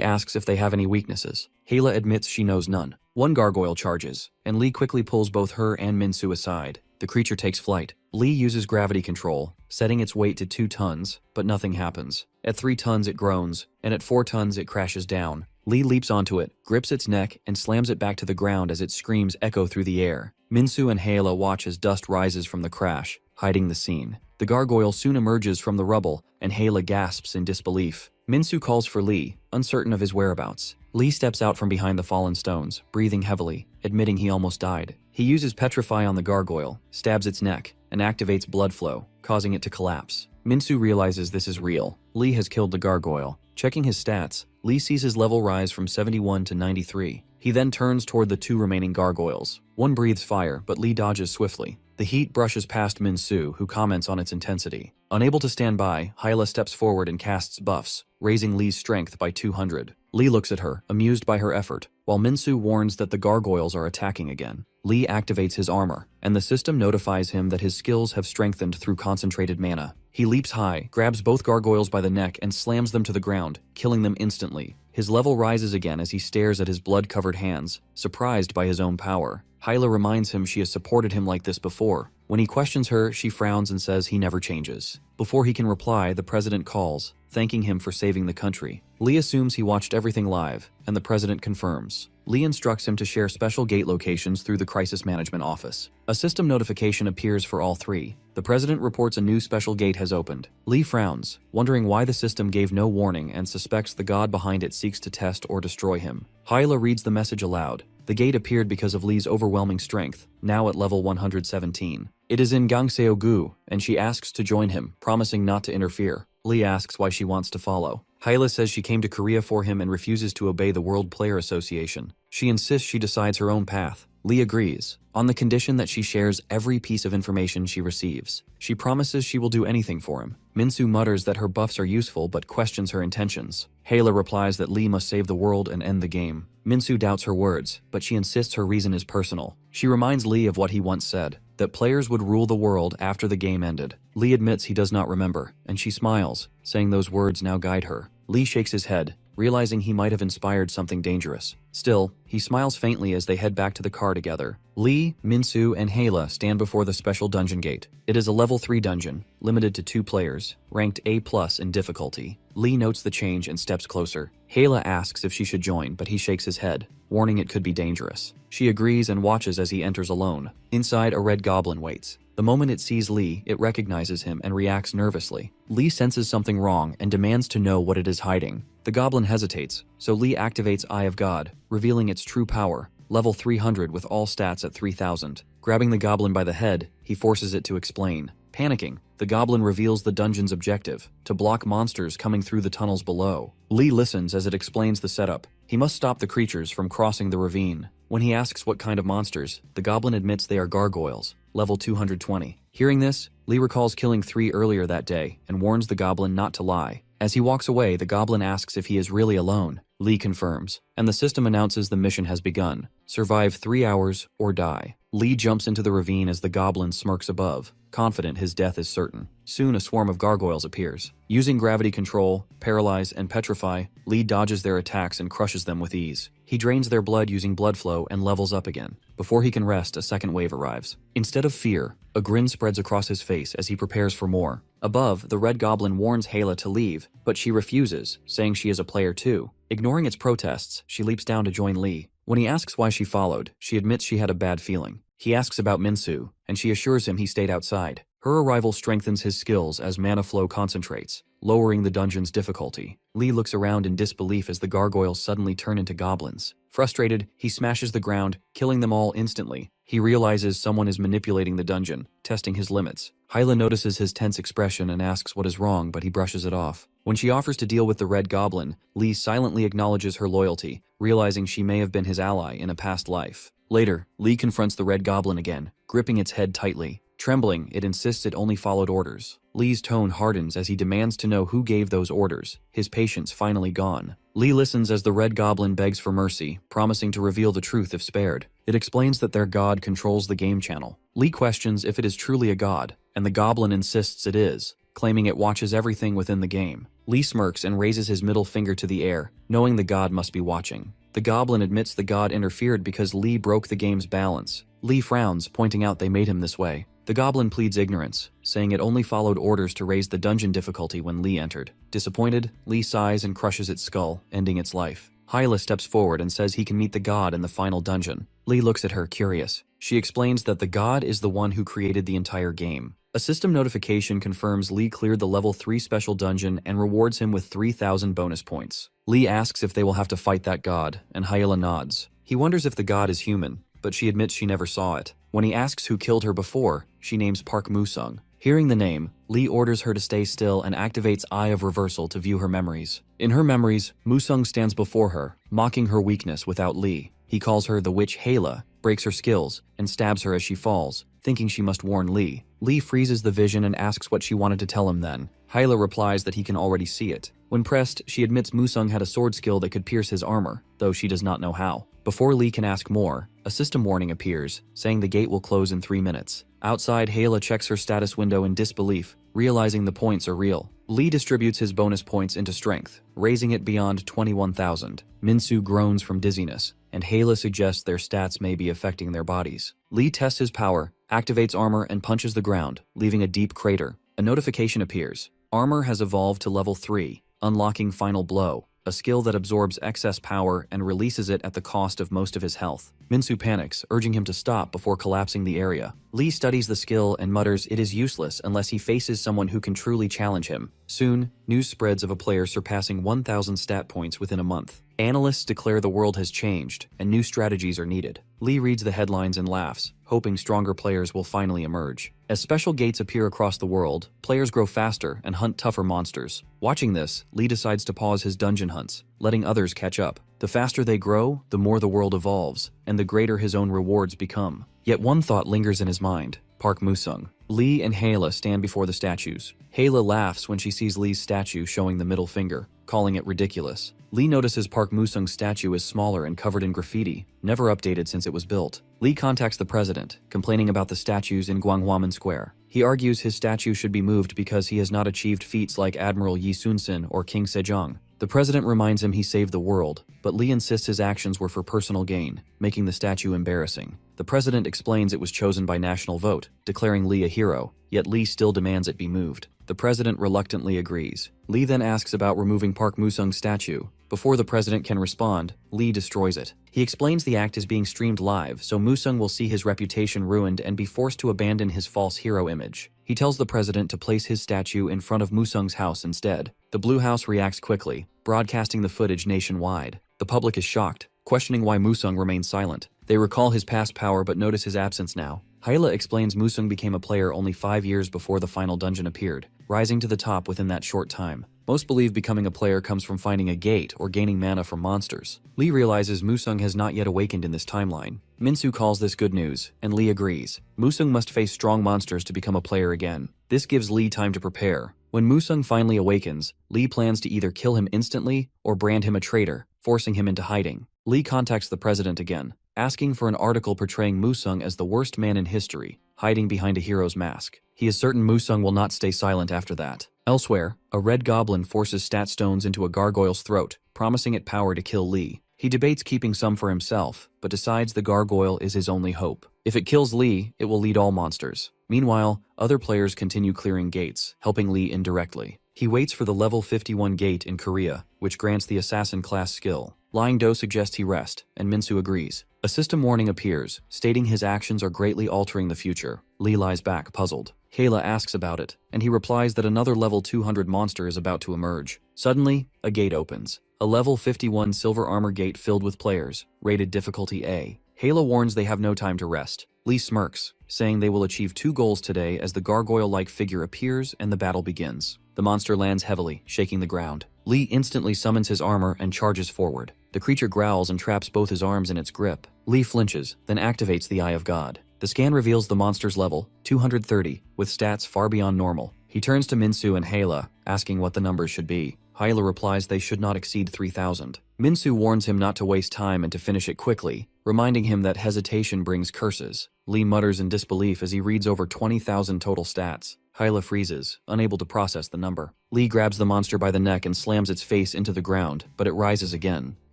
asks if they have any weaknesses. Hyla admits she knows none. One gargoyle charges, and Lee quickly pulls both her and Minsu aside. The creature takes flight. Lee uses gravity control, setting its weight to 2 tons, but nothing happens. At 3 tons it groans, and at 4 tons it crashes down. Lee leaps onto it, grips its neck, and slams it back to the ground as its screams echo through the air. Minsu and Hyla watch as dust rises from the crash, hiding the scene. The gargoyle soon emerges from the rubble, and Hyla gasps in disbelief. Minsu calls for Lee, uncertain of his whereabouts. Lee steps out from behind the fallen stones, breathing heavily, admitting he almost died. He uses Petrify on the gargoyle, stabs its neck, and activates blood flow, causing it to collapse. Minsu realizes this is real. Lee has killed the gargoyle. Checking his stats, Lee sees his level rise from 71 to 93. He then turns toward the 2 remaining gargoyles. One breathes fire, but Lee dodges swiftly. The heat brushes past Minsu, who comments on its intensity. Unable to stand by, Hyla steps forward and casts buffs, raising Lee's strength by 200. Lee looks at her, amused by her effort, while Minsu warns that the gargoyles are attacking again. Lee activates his armor, and the system notifies him that his skills have strengthened through concentrated mana. He leaps high, grabs both gargoyles by the neck and slams them to the ground, killing them instantly. His level rises again as he stares at his blood-covered hands, surprised by his own power. Hyla reminds him she has supported him like this before. When he questions her, she frowns and says he never changes. Before he can reply, the president calls, thanking him for saving the country. Lee assumes he watched everything live, and the president confirms. Lee instructs him to share special gate locations through the Crisis Management Office. A system notification appears for all 3. The president reports a new special gate has opened. Lee frowns, wondering why the system gave no warning and suspects the god behind it seeks to test or destroy him. Hyla reads the message aloud. The gate appeared because of Lee's overwhelming strength, now at level 117. It is in Gangseo-gu, and she asks to join him, promising not to interfere. Lee asks why she wants to follow. Hyla says she came to Korea for him and refuses to obey the World Player Association. She insists she decides her own path. Lee agrees, on the condition that she shares every piece of information she receives. She promises she will do anything for him. Minsu mutters that her buffs are useful but questions her intentions. Hyla replies that Lee must save the world and end the game. Minsu doubts her words, but she insists her reason is personal. She reminds Lee of what he once said, that players would rule the world after the game ended. Lee admits he does not remember, and she smiles, saying those words now guide her. Lee shakes his head, realizing he might have inspired something dangerous. Still, he smiles faintly as they head back to the car together. Lee, Minsu, and Hyla stand before the special dungeon gate. It is a level 3 dungeon, limited to 2 players, ranked A+ in difficulty. Lee notes the change and steps closer. Hyla asks if she should join, but he shakes his head, warning it could be dangerous. She agrees and watches as he enters alone. Inside, a red goblin waits. The moment it sees Lee, it recognizes him and reacts nervously. Lee senses something wrong and demands to know what it is hiding. The goblin hesitates, so Lee activates Eye of God, revealing its true power. level 300 with all stats at 3000. Grabbing the goblin by the head, he forces it to explain. Panicking, the goblin reveals the dungeon's objective, to block monsters coming through the tunnels below. Lee listens as it explains the setup. He must stop the creatures from crossing the ravine. When he asks what kind of monsters, the goblin admits they are gargoyles, level 220. Hearing this, Lee recalls killing 3 earlier that day and warns the goblin not to lie. As he walks away, the goblin asks if he is really alone. Lee confirms, and the system announces the mission has begun. Survive 3 hours or die. Lee jumps into the ravine as the goblin smirks above, confident his death is certain. Soon a swarm of gargoyles appears. Using gravity control, paralyze, and petrify, Lee dodges their attacks and crushes them with ease. He drains their blood using blood flow and levels up again. Before he can rest, a second wave arrives. Instead of fear, a grin spreads across his face as he prepares for more. Above, the red goblin warns Yahello to leave, but she refuses, saying she is a player too. Ignoring its protests, she leaps down to join Lee. When he asks why she followed, she admits she had a bad feeling. He asks about Minsu, and she assures him he stayed outside. Her arrival strengthens his skills as mana flow concentrates, lowering the dungeon's difficulty. Lee looks around in disbelief as the gargoyles suddenly turn into goblins. Frustrated, he smashes the ground, killing them all instantly. He realizes someone is manipulating the dungeon, testing his limits. Yahello notices his tense expression and asks what is wrong, but he brushes it off. When she offers to deal with the red goblin, Lee silently acknowledges her loyalty, realizing she may have been his ally in a past life. Later, Lee confronts the red goblin again, gripping its head tightly. Trembling, it insists it only followed orders. Lee's tone hardens as he demands to know who gave those orders, his patience finally gone. Lee listens as the red goblin begs for mercy, promising to reveal the truth if spared. It explains that their god controls the game channel. Lee questions if it is truly a god, and the goblin insists it is, claiming it watches everything within the game. Lee smirks and raises his middle finger to the air, knowing the god must be watching. The goblin admits the god interfered because Lee broke the game's balance. Lee frowns, pointing out they made him this way. The goblin pleads ignorance, saying it only followed orders to raise the dungeon difficulty when Lee entered. Disappointed, Lee sighs and crushes its skull, ending its life. Yahello steps forward and says he can meet the god in the final dungeon. Lee looks at her, curious. She explains that the god is the one who created the entire game. A system notification confirms Lee cleared the level 3 special dungeon and rewards him with 3,000 bonus points. Lee asks if they will have to fight that god, and Yahello nods. He wonders if the god is human, but she admits she never saw it. When he asks who killed her before, she names Park Musung. Hearing the name, Lee orders her to stay still and activates Eye of Reversal to view her memories. In her memories, Musung stands before her, mocking her weakness without Lee. He calls her the witch Yahello, breaks her skills, and stabs her as she falls, thinking she must warn Lee. Lee freezes the vision and asks what she wanted to tell him then. Yahello replies that he can already see it. When pressed, she admits Musung had a sword skill that could pierce his armor, though she does not know how. Before Lee can ask more, a system warning appears, saying the gate will close in 3 minutes. Outside, Yahello checks her status window in disbelief, realizing the points are real. Lee distributes his bonus points into strength, raising it beyond 21,000. Minsu groans from dizziness, and Yahello suggests their stats may be affecting their bodies. Lee tests his power, activates armor, and punches the ground, leaving a deep crater. A notification appears. Armor has evolved to level 3, unlocking Final Blow, a skill that absorbs excess power and releases it at the cost of most of his health. Minsu panics, urging him to stop before collapsing the area. Lee studies the skill and mutters it is useless unless he faces someone who can truly challenge him. Soon, news spreads of a player surpassing 1,000 stat points within a month. Analysts declare the world has changed and new strategies are needed. Lee reads the headlines and laughs, hoping stronger players will finally emerge. As special gates appear across the world, players grow faster and hunt tougher monsters. Watching this, Lee decides to pause his dungeon hunts, letting others catch up. The faster they grow, the more the world evolves, and the greater his own rewards become. Yet one thought lingers in his mind. Park Musung. Lee and Yahello stand before the statues. Yahello laughs when she sees Lee's statue showing the middle finger, calling it ridiculous. Lee notices Park Musung's statue is smaller and covered in graffiti, never updated since it was built. Lee contacts the president, complaining about the statues in Gwanghwamun Square. He argues his statue should be moved because he has not achieved feats like Admiral Yi Sun-sin or King Sejong. The president reminds him he saved the world, but Lee insists his actions were for personal gain, making the statue embarrassing. The president explains it was chosen by national vote, declaring Lee a hero, yet Lee still demands it be moved. The president reluctantly agrees. Lee then asks about removing Park Musung's statue. Before the president can respond, Lee destroys it. He explains the act is being streamed live, so Musung will see his reputation ruined and be forced to abandon his false hero image. He tells the president to place his statue in front of Musung's house instead. The Blue House reacts quickly, broadcasting the footage nationwide. The public is shocked, questioning why Musung remains silent. They They recall his past power but notice his absence now. Yahello explains Musung became a player only 5 years before the final dungeon appeared, rising to the top within that short time. Most believe becoming a player comes from finding a gate or gaining mana from monsters. Lee realizes Musung has not yet awakened in this timeline. Minsu calls this good news, and Lee agrees. Musung must face strong monsters to become a player again. This gives Lee time to prepare. When Musung finally awakens, Lee plans to either kill him instantly or brand him a traitor, forcing him into hiding. Lee contacts the president again, asking for an article portraying Musung as the worst man in history, hiding behind a hero's mask. He is certain Musung will not stay silent after that. Elsewhere, a red goblin forces stat stones into a gargoyle's throat, promising it power to kill Lee. He debates keeping some for himself, but decides the gargoyle is his only hope. If it kills Lee, it will lead all monsters. Meanwhile, other players continue clearing gates, helping Lee indirectly. He waits for the level 51 gate in Korea, which grants the assassin class skill. Lying Do suggests he rest, and Minsu agrees. A system warning appears, stating his actions are greatly altering the future. Lee lies back, puzzled. Yahello asks about it, and he replies that another level 200 monster is about to emerge. Suddenly, a gate opens. A level 51 silver armor gate filled with players, rated difficulty A. Yahello warns they have no time to rest. Lee smirks, saying they will achieve 2 goals today as the gargoyle-like figure appears and the battle begins. The monster lands heavily, shaking the ground. Lee instantly summons his armor and charges forward. The creature growls and traps both his arms in its grip. Lee flinches, then activates the Eye of God. The scan reveals the monster's level, 230, with stats far beyond normal. He turns to Minsu and Yahello, asking what the numbers should be. Yahello replies they should not exceed 3,000. Minsu warns him not to waste time and to finish it quickly, reminding him that hesitation brings curses. Lee mutters in disbelief as he reads over 20,000 total stats. Yahello freezes, unable to process the number. Lee grabs the monster by the neck and slams its face into the ground, but it rises again.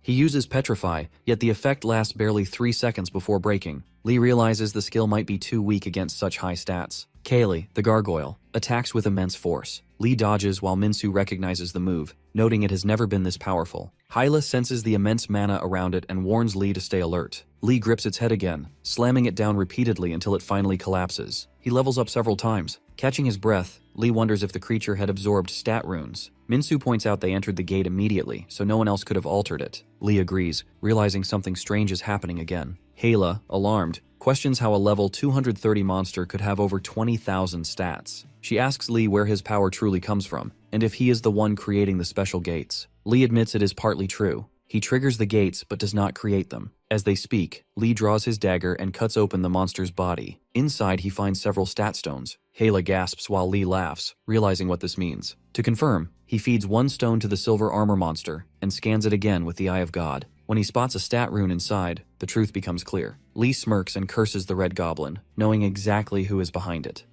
He uses Petrify, yet the effect lasts barely 3 seconds before breaking. Lee realizes the skill might be too weak against such high stats. Kaylee, the gargoyle, attacks with immense force. Lee dodges while Minsu recognizes the move, noting it has never been this powerful. Yahello senses the immense mana around it and warns Lee to stay alert. Lee grips its head again, slamming it down repeatedly until it finally collapses. He levels up several times. Catching his breath, Lee wonders if the creature had absorbed stat runes. Minsu points out they entered the gate immediately, so no one else could have altered it. Lee agrees, realizing something strange is happening again. Yahello, alarmed, questions how a level 230 monster could have over 20,000 stats. She asks Lee where his power truly comes from, and if he is the one creating the special gates. Lee admits it is partly true. He triggers the gates but does not create them. As they speak, Lee draws his dagger and cuts open the monster's body. Inside, he finds several stat stones. Yahello gasps while Lee laughs, realizing what this means. To confirm, he feeds 1 stone to the silver armor monster and scans it again with the Eye of God. When he spots a stat rune inside, the truth becomes clear. Lee smirks and curses the red goblin, knowing exactly who is behind it.